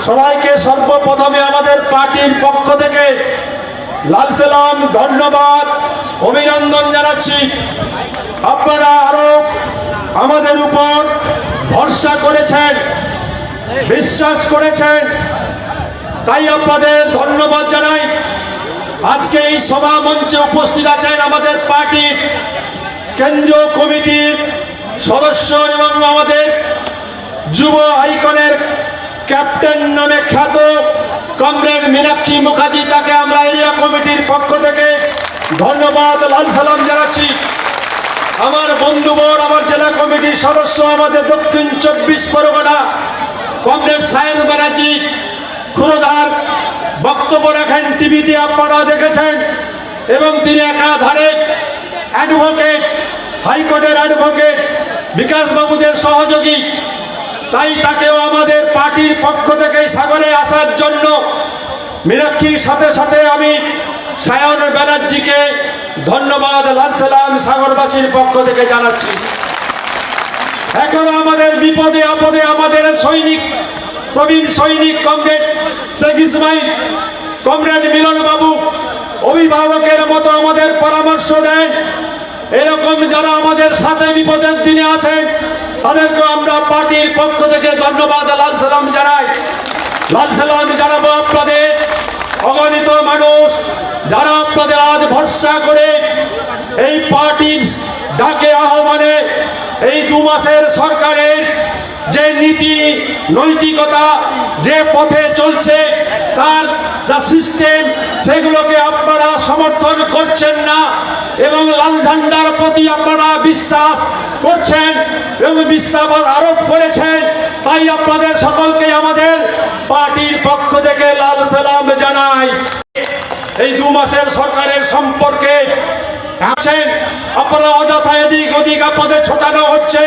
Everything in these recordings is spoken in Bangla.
সবাইকে সর্বপ্রথমে আমাদের পার্টির পক্ষ থেকে লাল সালাম, ধন্যবাদ, অভিনন্দন জানাচ্ছি। আপনারা আরো আমাদের উপর ভরসা করেছেন, বিশ্বাস করেছেন, তাই আপনাদের ধন্যবাদ জানাই। আজকে এই সভা মঞ্চে উপস্থিত আছেন আমাদের পার্টির কেন্দ্রীয় কমিটির সদস্য এবং আমাদের যুব আইকনের ক্যাপ্টেন নামে খ্যাত কমরেড মীনাক্ষী মুখার্জি, তাকে আমরা এরিয়া কমিটির পক্ষ থেকে ধন্যবাদ, লাল সালাম জানাচ্ছি। আমার বন্ধুবর, আমার জেলা কমিটির সদস্য, আমাদের দক্ষিণ 24 পরগনা কমরেড সায়েন্স ব্যানার্জি ক্ষুরধার বক্তব্য রাখেন, টিভিতে আপনারা দেখেছেন, এবং তিনি একাধারে অ্যাডভোকেট, হাইকোর্টের অ্যাডভোকেট বিকাশ বাবুদের সহযোগী। তাই তাকেও আমাদের পার্টির পক্ষ থেকে সাগরে আসার জন্য মীনাক্ষীর সাথে সাথে আমি সায়ন ব্যানার্জিকে ধন্যবাদ, লাল সালাম সাগরবাসীর পক্ষ থেকে জানাচ্ছি। এখন আমাদের বিপদে আপদে আমাদের সৈনিক, প্রবীণ সৈনিক কমরেড শেখ ইসমাইল, কমরেড মিলন বাবু অভিভাবকের মতো আমাদের পরামর্শ দেন। এরকম যারা আমাদের সাথে বিপদের দিনে আছেন তাদেরকে আমরা পার্টির পক্ষ থেকে ধন্যবাদ, লাল সালাম জানাই। লাল সালাম জানাবো আপনাদের অগণিত মানুষ যারা আপনাদের আজ ভরসা করে এই পার্টির ডাকে আহ্বানে এই 2 মাসের সরকারের যে নীতি নৈতিকতা, যে পথে চলছে, তার যা সিস্টেম, সেগুলোকে আপনারা সমর্থন করছেন না এবং লাল ঝান্ডার প্রতি আপনারা বিশ্বাস করছেন এবং বিশ্বাস আরোপ করেছেন। তাই আপনাদের সকলকে আমাদের পার্টির পক্ষ থেকে লাল সালাম জানাই। এই 2 মাসের সরকারের সম্পর্কে আছেন আপনারা অযথা এদিক ওদিক আপনাদের ছোটানো হচ্ছে।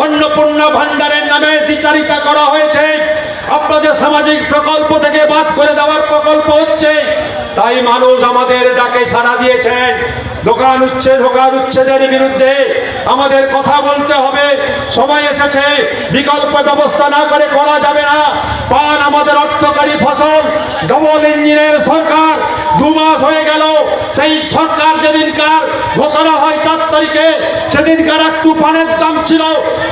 অন্নপূর্ণা ভান্ডারের নামে দ্বিচারিতা করা হয়েছে, আপনাদের সামাজিক প্রকল্প থেকে বাদ করে দেওয়ার প্রকল্প হচ্ছে। তাই মানুষ আমাদের ডাকে সাড়া দিয়েছেন। দোকান উচ্ছেদের বিরুদ্ধে আমাদের কথা বলতে হবে, সময় এসেছে। বিকল্প ব্যবস্থা না করে করা যাবে না। পান আমাদের অর্থকারী ফসল, ডবল ইঞ্জিনের সরকার, 2 মাস হয়ে গেল। সেই সরকার যেদিনকার ঘোষণা হয় 4 তারিখে, সেদিনকার একটু পানের দাম ছিল,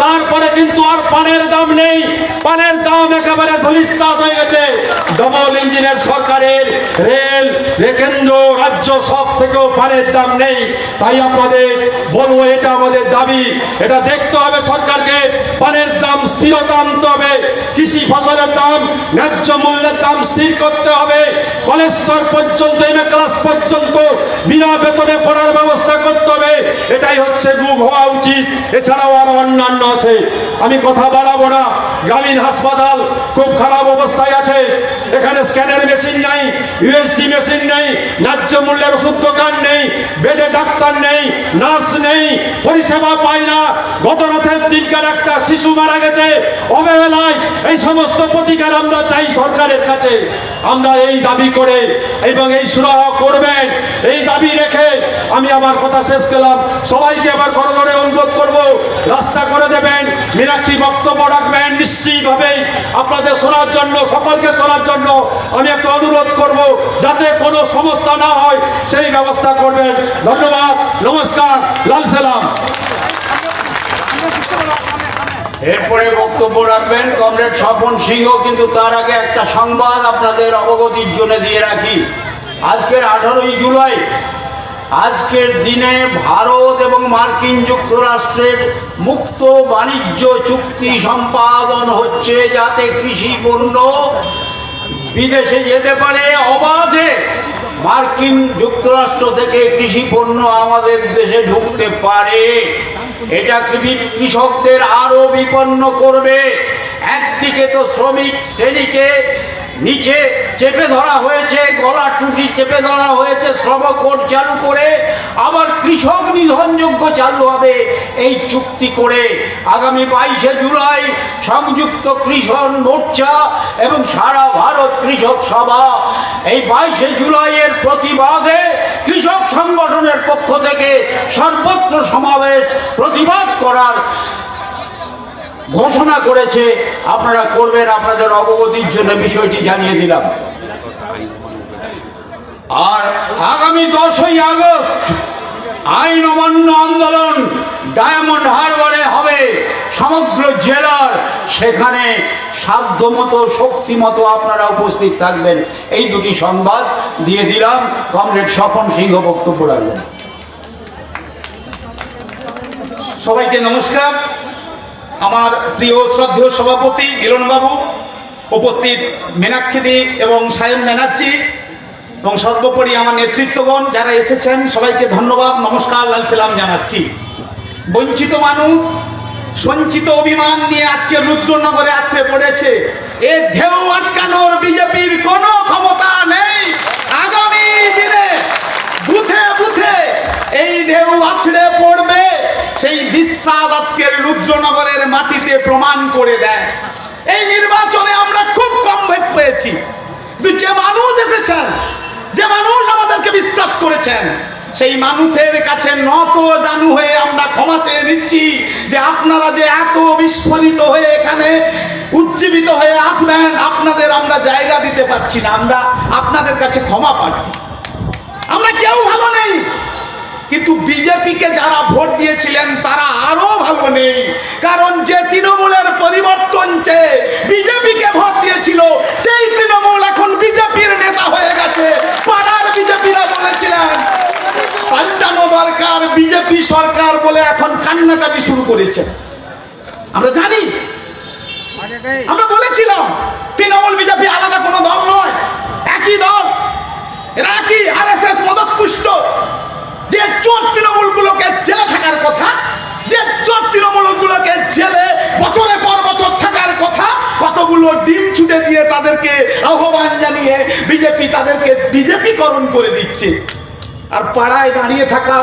তারপরে কিন্তু আর পানের দাম নেই। পানের দাম একেবারে ধূলিসাৎ হয়ে গেছে। ডবল ইঞ্জিনের সরকারের রেল, কেন্দ্র, রাজ্য সব থেকেও পানের দাম নেই। তাই আপনাদের বলবো, এটা আমাদের দাবি, এটা দেখতে হবে সরকারকে। পানের দাম স্থিরতা আনতে হবে, কৃষি ফসলের দাম, ন্যায্য মূল্যের দাম স্থির করতে হবে। কলেজ স্তর পর্যন্ত, এমএ ক্লাস পর্যন্ত বিনা বেতনে পড়ার ব্যবস্থা করতে হবে। এটাই হচ্ছে মুখ হওয়া উচিত। এছাড়াও আরো অন্যান্য আছে, আমি কথা বাড়াবো না। গ্রামীণ হাসপাতাল খুব খারাপ অবস্থায় আছে, এখানে স্ক্যানের মেশিন নাই, ইউএসজি মেশিন নেই, ন্যায্য মূল্যের ওষুধ দোকান নেই, বেডে ডাক্তার নেই, নার্স নেই, পরিষেবা পায় না। গত রাতের দিনকার একটা শিশু মারা গেছে অবহেলায়। এই সমস্ত প্রতিকার আমরা চাই সরকারের কাছে। আমরা এই দাবি করে এবং এই সুরাহ করবেন, এই দাবি রেখে আমি আমার কথা শেষ করলাম। সবাইকে আবার করজোড়ে অনুরোধ করব, রাস্তা করে দেবেন, মীনাক্ষী বক্তব্য রাখবেন। নিশ্চিতভাবে আপনাদের শোনার জন্য, সকলকে শোনার জন্য আমি একটা অনুরোধ করব, যাতে কোনো সমস্যা না হয় সেই ব্যবস্থা করবেন। ধন্যবাদ, নমস্কার, লাল সালাম। এরপরে বক্তব্য রাখবেন কমরেড স্বপন সিংহ। কিন্তু তার আগে একটা সংবাদ আপনাদের অবগতির জন্য দিয়ে রাখি। আজকের 18ই জুলাই, আজকের দিনে ভারত এবং মার্কিন যুক্তরাষ্ট্রের মুক্ত বাণিজ্য চুক্তি সম্পাদন হচ্ছে, যাতে কৃষি পণ্য বিদেশে যেতে পারে অবাধে। মার্কিন যুক্তরাষ্ট্র থেকে কৃষি পণ্য আমাদের দেশে ঢুকতে পারে। এটা কৃষকদের আরো বিপন্ন করবে। একদিকে তো শ্রমিক শ্রেণীকে নিচে চেপে ধরা হয়েছে, গলা টুটি চেপে ধরা হয়েছে শ্রম কোড চালু করে, আবার কৃষক নিধনযোগ্য চালু হবে এই চুক্তি করে। আগামী 22শে জুলাই সংযুক্ত কৃষক মোর্চা এবং সারা ভারত কৃষক সভা, এই 22শে জুলাইয়ের প্রতিবাদে কৃষক সংগঠনের পক্ষ থেকে সর্বত্র সমাবেশ, প্রতিবাদ করার ঘোষণা করেছে, আপনারা করবেন, আপনাদের অবগতির জন্য বিষয়টি জানিয়ে দিলাম। আর আগামী 10ই আগস্ট আইন অমান্য আন্দোলন ডায়মন্ড হারবারে হবে সমগ্র জেলার। সেখানে সাধ্যমতো শক্তিমতো আপনারা উপস্থিত থাকবেন। এই দুটি সংবাদ দিয়ে দিলাম। কমরেড স্বপন সিংহ বক্তব্য রাখবেন। সবাইকে নমস্কার। আমার প্রিয় শ্রদ্ধেয় সভাপতি মিলনবাবু, উপস্থিত মীনাক্ষীদি এবং সায়ন ব্যানার্জি এবং সর্বোপরি আমার নেতৃত্বগণ যারা এসেছেন, সবাইকে ধন্যবাদ, নমস্কার, লাল সালাম জানাচ্ছি। বঞ্চিত মানুষ সঞ্চিত অভিমান নিয়ে আজকে রুদ্রনগরে আছড়ে পড়েছে। এর ঢেউ আটকানোর বিজেপির কোনো ক্ষমতা নেই। আগামী দিনে বুথে বুথে এই ঢেউ আছড়ে পড়বে, সেই বিশ্বাস আজকের রুদ্রনগরের মাটিতে প্রমাণ করে দেয়। এই নির্বাচনে আমরা খুব কম ভোট পেয়েছি, কিন্তু যে মানুষ এসেছেন, যে মানুষ আমাদেরকে বিশ্বাস করেছেন, সেই মানুষের কাছে নত জানু হয়ে আমরা ক্ষমা চেয়ে নিচ্ছি যে আপনারা যে এত বিস্ফোরিত হয়ে এখানে উজ্জীবিত হয়ে আসবেন, আপনাদের আমরা জায়গা দিতে পারছি না। আমরা আপনাদের কাছে ক্ষমা প্রার্থী। আমরা কেউ ভালো নেই, কিন্তু বিজেপিকে যারা ভোট দিয়েছিলেন তারা আরো ভালো নেই। কারণ যে তৃণমূলের পরিবর্তন চেয়ে বিজেপিকে ভোট দিয়েছিল, সেই তৃণমূল এখন বিজেপির নেতা হয়ে গেছে। পাড়ার বিজেপিরা বলেছিলেন পাল্টানো দরকার, বিজেপি সরকার বলে এখন কান্নাকাটি শুরু করেছে। আমরা জানি, আমরা বলেছিলাম তৃণমূল বিজেপি আলাদা কোনো দল নয়, একই দল। এরা একই আরএসএস মদতপুষ্ট। যে চোর তৃণমূলগুলোকে জেলে থাকার কথা, যে চোর তৃণমূলগুলোকে জেলে বছরের পর বছর থাকার কথা, কতগুলো ডিম ছুটে দিয়ে তাদেরকে আহ্বান জানিয়ে বিজেপি তাদেরকে বিজেপিকরণ করে দিচ্ছে। আর পাড়ায় দাঁড়িয়ে থাকা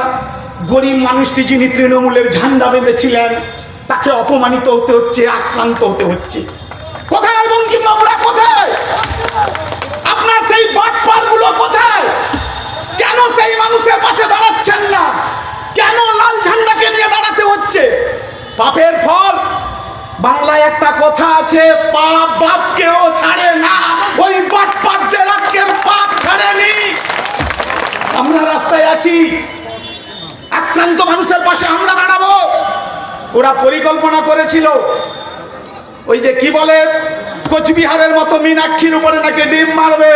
গরিব মানুষটি, যিনি তৃণমূলের ঝান্ডা বেঁধেছিলেন, তাকে অপমানিত হতে হচ্ছে, আক্রান্ত হতে হচ্ছে। কোথায় বঙ্কিমবাবুরা, কোথায় আপনার সেই বাটপারগুলো, কোথায়? কেন সেই মানুষের পাশে দাঁড়াচ্ছেন না? কেন লাল ঝান্ডাকে নিয়ে দাঁড়াতে হচ্ছে? পাপের ফল। বাংলায় একটা কথা আছে, পাপ বাপকেও ছাড়ে না। ওই বাটপারদের আজকের পাপ ছাড়েনি। আমরা রাস্তায় আছি, আক্রান্ত মানুষের পাশে আমরা দাঁড়াবো। ওরা পরিকল্পনা করেছিল, ওই যে কি বলে, কোচবিহারের মতো মীনাক্ষীর উপরে নাকি ডিম মারবে।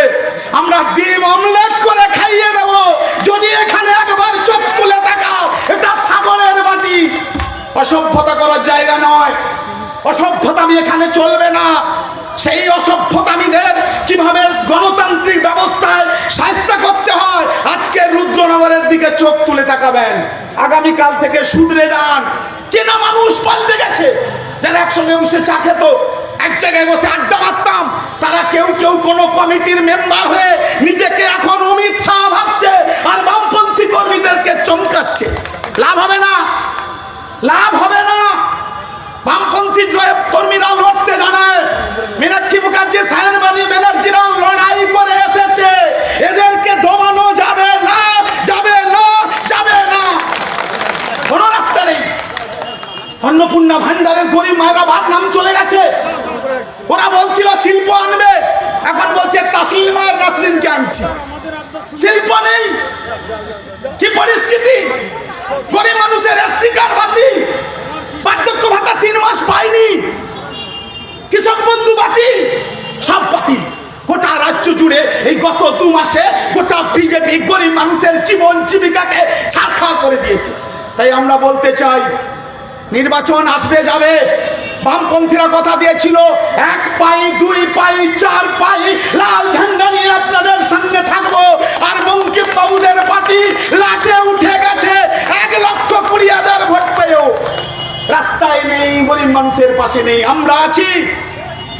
আমরা ডিম অমলেট করে খাইয়ে দেব যদি এখানে একবার চোখ তুলে তাকাও। এটা সাগরের মাটি, অসভ্যতা করার জায়গা নয়। অসভ্যতামি এখানে চলবে না। সেই অসভ্যতামীদের কিভাবে গণতান্ত্রিক ব্যবস্থায় শাস্তি করতে হয়, আজকে রুদ্রনগরের দিকে চোখ তুলে তাকাবেন। আগামীকাল থেকে শুধরে যান। চেনা মানুষ পাল্টে গেছে। যারা একসঙ্গে বসে চা খেত, এক জায়গায় বসে আড্ডা মারতাম, তারা কেউ কেউ কোন কমিটির মেম্বার হয়ে নিজেকে এখন অমিত শাহ ভাবছে আর বামপন্থী কর্মীদেরকে চমকাচ্ছে। লাভ হবে না, লাভ হবে না। বামপন্থী কর্মীরা লড়তে জানায়। মীনাক্ষী মুখার্জি, সায়ন ব্যানার্জিরা লড়াই করে এসেছে। এদেরকে দমানো যাবে না, যাবে না, যাবে না। কোনো রাস্তা নেই। অন্নপূর্ণা ভান্ডারের গরিব মায়েরা ভাত নাম চলে গেছে। ওরা বলছিল শিল্প আনবে, এখন বলছে তাসলিমা আর নাসরিনকে আনছি। শিল্প নেই। কি পরিস্থিতি! গরিব মানুষের এসসি কার্ড বাতিল, বার্ধক্য ভাতা 3 মাস পায়নি, কৃষক বন্ধু বাতিল, সব বাতিল। গোটা রাজ্য জুড়ে এই গত 2 মাসে গোটা বিজেপি গরিব মানুষের জীবন জীবিকাকে ছারখার করে দিয়েছে। তাই আমরা বলতে চাই, নির্বাচন আসবে যাবে। বামপন্থীরা কথা দিয়েছিল 1 পাই 2 পাই 4 পাই লাল ঝান্ডা নিয়ে আপনাদের সঙ্গে থাকবো। আর বঙ্কিমবাবুদের পার্টি লাটে উঠে গেছে 1,20,000 ভোট পেয়েও রাস্তায় নেই, গরিব মানুষের পাশে নেই। আমরা আছি।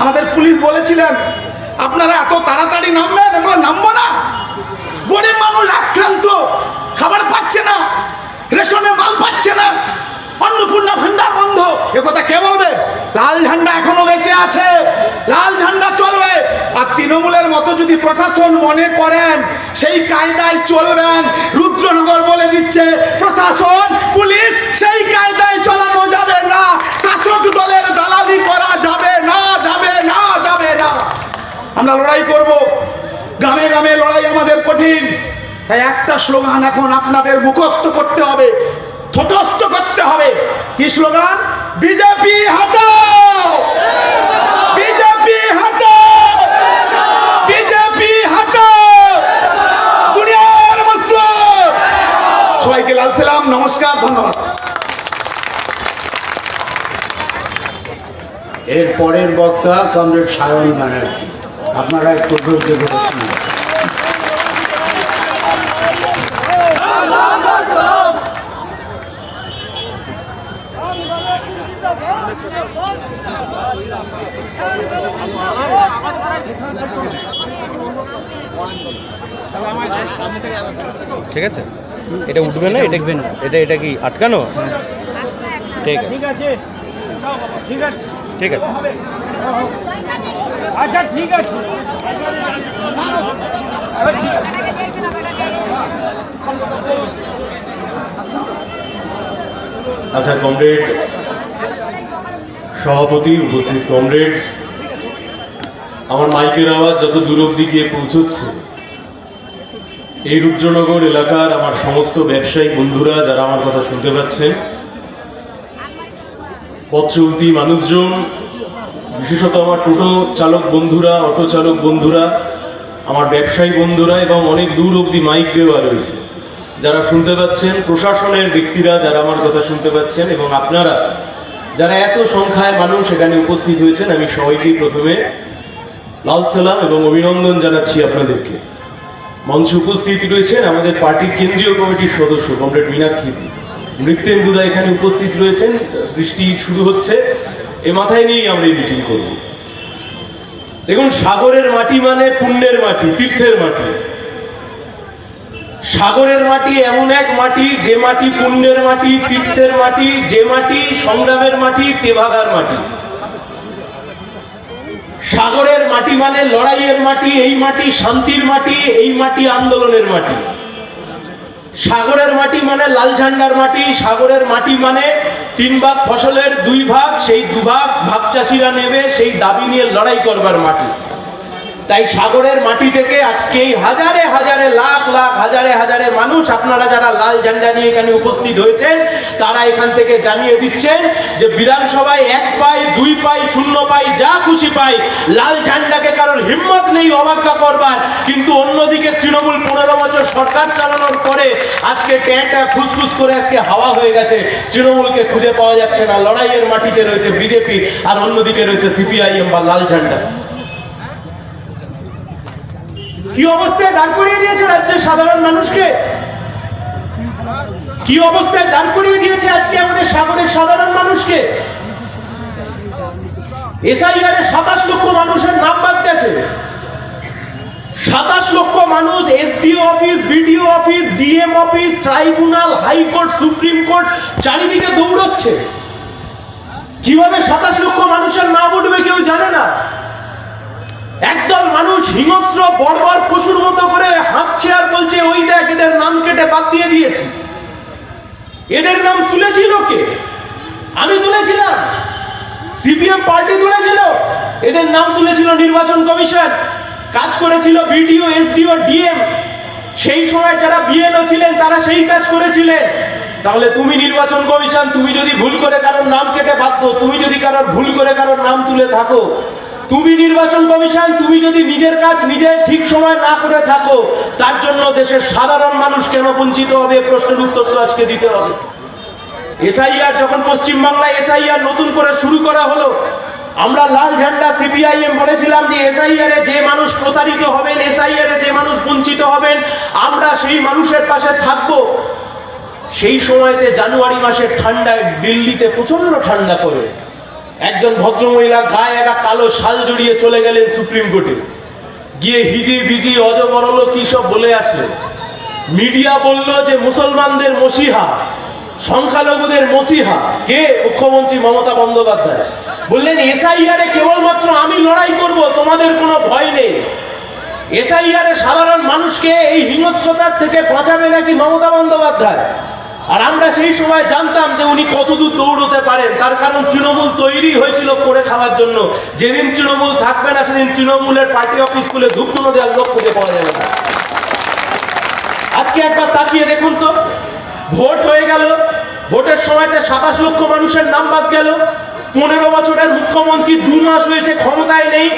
আমাদের পুলিশ বলেছিলেন আপনারা এত তাড়াতাড়ি নামবেন, আমরা নামবো না। গরিব মানুষ আক্রান্ত, খাবার পাচ্ছে না, রেশনে মাল পাচ্ছে না, অন্নপূর্ণা ভান্ডার বন্ধ। একথা কে বলবে? লাল ঝান্ডা এখনো বেঁচে আছে, লাল ঝান্ডা চলবে। আর তৃণমূলের মতো যদি প্রশাসন মনে করেন সেই কায়দায় চলবেন, রুদ্রনগর বলে দিচ্ছে প্রশাসন পুলিশ সেই কায়দায় চালানো যাবে না। শাসক দলের দালালি করা যাবে না, যাবে না, যাবে না। আমরা লড়াই করব, গ্রামে গ্রামে লড়াই আমাদের কঠিন। তাই একটা স্লোগান এখন আপনাদের মুখস্থ করতে হবে, ঠোঁটস্থ করতে হবে। কি স্লোগান? বিজেপি হটাও, বিজেপি হটাও, বিজেপি হটাও, দুনিয়ার মজদুর। সবাইকে লাল সালাম, নমস্কার, ধন্যবাদ। এর পরের বক্তা কমরেড সায়ন ব্যানার্জি, আপনারা একটু ধৈর্য ধরে শুনুন। ঠিক আছে, এটা উঠবে না, এটা এটা কি আটকানো? ঠিক আছে, ঠিক আছে, ঠিক আছে, আচ্ছা ঠিক আছে। আচ্ছা, কমরেড সভাপতি, উপস্থিত কমরেডস, আমার মাইকের আওয়াজ যত দূর অব্দি গিয়ে পৌঁছচ্ছে, এই রুদ্রনগর এলাকার আমার সমস্ত ব্যবসায়ী বন্ধুরা যারা আমার কথা শুনতে পাচ্ছেন, পথ চলতি মানুষজন, বিশেষত আমার টোটো চালক বন্ধুরা, অটো চালক বন্ধুরা, আমার ব্যবসায়ী বন্ধুরা এবং অনেক দূর অব্দি মাইক দেওয়া রয়েছে যারা শুনতে পাচ্ছেন, প্রশাসনের ব্যক্তিরা যারা আমার কথা শুনতে পাচ্ছেন এবং আপনারা যারা এত সংখ্যায় মানুষ এখানে উপস্থিত হয়েছেন, আমি সবাইকেই প্রথমে লাল সালাম এবং অভিনন্দন জানাচ্ছি আপনাদেরকে। মঞ্চে উপস্থিত রয়েছেন আমাদের পার্টির কেন্দ্রীয় কমিটির সদস্য কমরেড মীনাক্ষী, নৃত্যেন্দুদা এখানে উপস্থিত রয়েছেন। বৃষ্টি শুরু হচ্ছে, এ মাথায় নিয়েই আমরা এই মিটিং করব। দেখুন, সাগরের মাটি মানে পুণ্যের মাটি, তীর্থের মাটি। সাগরের মাটি এমন এক মাটি, যে মাটি পুণ্যের মাটি, তীর্থের মাটি, যে মাটি সংগ্রামের মাটি, তেভাগার মাটি। সাগরের মাটি মানে লড়াইয়ের মাটি, এই মাটি শান্তির মাটি, এই মাটি আন্দোলনের মাটি। সাগরের মাটি মানে লাল ঝান্ডার মাটি, সাগরের মাটি মানে 3 ভাগ ফসলের 2 ভাগ, সেই 2 ভাগ ভাগ চাষিরা নেবে, সেই দাবি নিয়ে লড়াই করবার মাটি। তাই সাগরের মাটি থেকে আজকে এই হাজারে হাজারে, লাখ লাখ, হাজারে হাজারে মানুষ, আপনারা যারা লাল ঝান্ডা নিয়ে এখানে উপস্থিত হয়েছেন, তারা এখান থেকে জানিয়ে দিচ্ছেন যে বিধানসভায় 1 পাই, 2 পাই, 0 পাই, যা খুশি পাই, লাল ঝান্ডাকে কারোর হিম্মত নেই অবাক্কা করবার। কিন্তু অন্যদিকে তৃণমূল 15 বছর সরকার চালানোর পরে আজকে ট্যাঁটা ফুসফুস করে আজকে হাওয়া হয়ে গেছে, তৃণমূলকে খুঁজে পাওয়া যাচ্ছে না। লড়াইয়ের মাটিতে রয়েছে বিজেপি, আর অন্যদিকে রয়েছে সিপিআইএম বা লাল ঝান্ডা। কি অবস্থায় দাঁড় করিয়ে দিয়েছে রাজ্যের সাধারণ মানুষকে? কি অবস্থায় দাঁড় করিয়ে দিয়েছে আজকে আমাদের সাগরের সাধারণ মানুষকে? এসআইআর এ 27 লক্ষ মানুষের নাম বাদ গেছে। 27 লক্ষ মানুষ SDO office, BDO office, DM office, tribunal, high court, supreme court চারিদিকে দৌড়চ্ছে। কিভাবে 27 লক্ষ মানুষের নাম উঠবে কেউ জানে না। একদল মানুষ হিংস্র বর্বর পশুর মতো করে হাসছে আর বলছে, ওই দেখ এদের নাম কেটে বাদ দিয়ে দিয়েছি। এদের নাম তুলেছিল কে? আমি তুলেছিলাম, সিপিএম পার্টি তুলেছিল। এদের নাম তুলেছিল নির্বাচন কমিশন, কাজ করেছিল বিডিও, এসডিও, ডিএম। সেই সময় যারা বিএলও ছিলেন তারা সেই কাজ করেছিলেন। তাহলে তুমি নির্বাচন কমিশন, তুমি যদি ভুল করে কারোর নাম কেটে বাদ দাও, তুমি যদি কারোর ভুল করে কারোর নাম তুলে থাকো, তুমি নির্বাচন কমিশন, তুমি যদি নিজের কাজ নিজে ঠিক সময় না করে থাকো, তার জন্য দেশের সাধারণ মানুষ কেন বঞ্চিত হবে? প্রশ্নের উত্তর তো আজকে দিতে হবে। এসআইআর যখন পশ্চিমবাংলায় এসআইআর নতুন করে শুরু করা হলো, আমরা লাল ঝান্ডা সিপিআইএম বলেছিলাম যে এসআইআর এ যে মানুষ প্রতারিত হবেন, এসআইআর এ যে মানুষ বঞ্চিত হবেন, আমরা সেই মানুষের পাশে থাকবো। সেই সময়তে জানুয়ারি মাসের ঠান্ডায় দিল্লিতে প্রচন্ড ঠান্ডা পড়ে একজন ভদ্রমহিলা গায়ে একটা কালো শাল জড়িয়ে চলে গেলেন সুপ্রিম কোর্টে, গিয়ে হিজি বিজি অজবরল কি সব বলে আসলেন। মিডিয়া বলল যে মুসলমানদের মসিহা, সংখ্যালঘুদের মসিহা কে? মুখ্যমন্ত্রী মমতা বন্দ্যোপাধ্যায় বললেন এসআইআর এ কেবলমাত্র আমি লড়াই করব, তোমাদের কোনো ভয় নেই। এসআইআর এ সাধারণ মানুষকে এই হিংস্রতার থেকে বাঁচাবে নাকি মমতা বন্দ্যোপাধ্যায়? আর আমরা সেই সময় জানতাম যে উনি কতদূর দৌড়তে পারেন, তার কারণ তৃণমূল তৈরি হয়েছিল করে খাওয়ার জন্য। যেদিন তৃণমূল থাকবে না সেদিন তৃণমূলের পার্টি অফিস খুলে ধূপধুনো দেওয়ার লোক খুঁজে পাওয়া যাবে না। আজকে একবার তাকিয়ে দেখুন তো, ভোট হয়ে গেল, ভোটের সময়তে 27 লক্ষ মানুষের নাম বাদ গেল। 15 বছরের মুখ্যমন্ত্রী 2 মাস হয়েছে ক্ষমতায় নেই,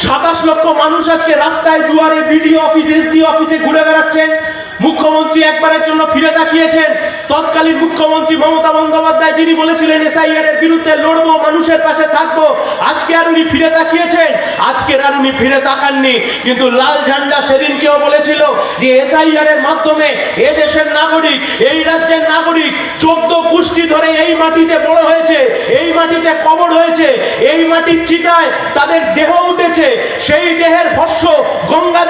27 লক্ষ মানুষ আজকে রাস্তায় দুয়ারে বিডিও অফিস এসডিও অফিসে ঘুরে বেড়াচ্ছেন। মুখ্যমন্ত্রী একবারের জন্য ফিরে তাকিয়েছেন। তৎকালীন মুখ্যমন্ত্রী মমতা বন্দ্যোপাধ্যায় যিনি বলেছিলেন এসআইআর এর বিরুদ্ধে লড়বো, মানুষের পাশে থাকবো, আজকে আর উনি ফিরে তাকিয়েছেন? আজকের আর উনি ফিরে তাকাননি। কিন্তু লাল ঝান্ডা সেদিন কেউ বলেছিল যে এসআইআর এর মাধ্যমে এ দেশের নাগরিক, এই রাজ্যের নাগরিক 14 গোষ্ঠী ধরে এই মাটিতে বড় হয়েছে, এই মাটিতে কবর হয়েছে, এই মাটির চিতায় তাদের দেহ উঠেছে, সেই দেহের ভস্য গঙ্গা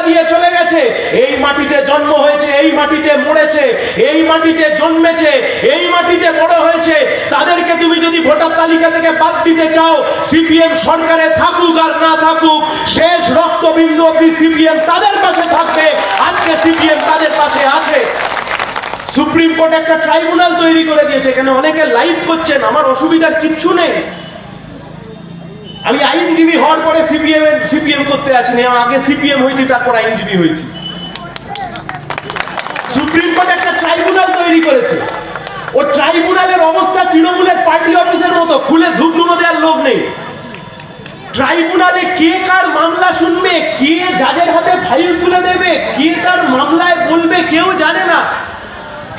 দিয়ে চলে গেছে। এই মাটিতে জন্ম হয়েছে, এই মাটিতে মরেছে, এই মাটিতে জন্মেছে, এই মাটিতে বড় হয়েছে। তাদেরকে তুমি যদি ভোটার তালিকা থেকে বাদ দিতে চাও, সিপিএম সরকারে থাকুক আর না থাকুক, শেষ রক্তবিন্দু অবধি সিপিএম তাদের পাশে থাকবে। আজকে সিপিএম তাদের পাশে আছে। সুপ্রিম কোর্ট একটা ট্রাইব্যুনাল তৈরি করে দিয়েছে, এখানে অনেকে লাইভ করছেন, আমার অসুবিধার কিচ্ছু নেই। আমি আইনজীবী হওয়ার পরে সিপিএম করতে আসিনি, আমি আগে সিপিএম হয়েছি তারপর আইনজীবী হয়েছি। সুপ্রিম কোর্ট একটা ট্রাইব্যুনাল তৈরি করেছে, ও ট্রাইব্যুনালের অবস্থা তৃণমূলের পার্টি অফিসের মতো, খুলে ধূপধুনো দেওয়ার লোক নেই। ট্রাইব্যুনালে কে কার মামলা শুনবে, কে জাজের হাতে ফাইল তুলে দেবে, কে কার মামলায় বলবে কেউ জানে না।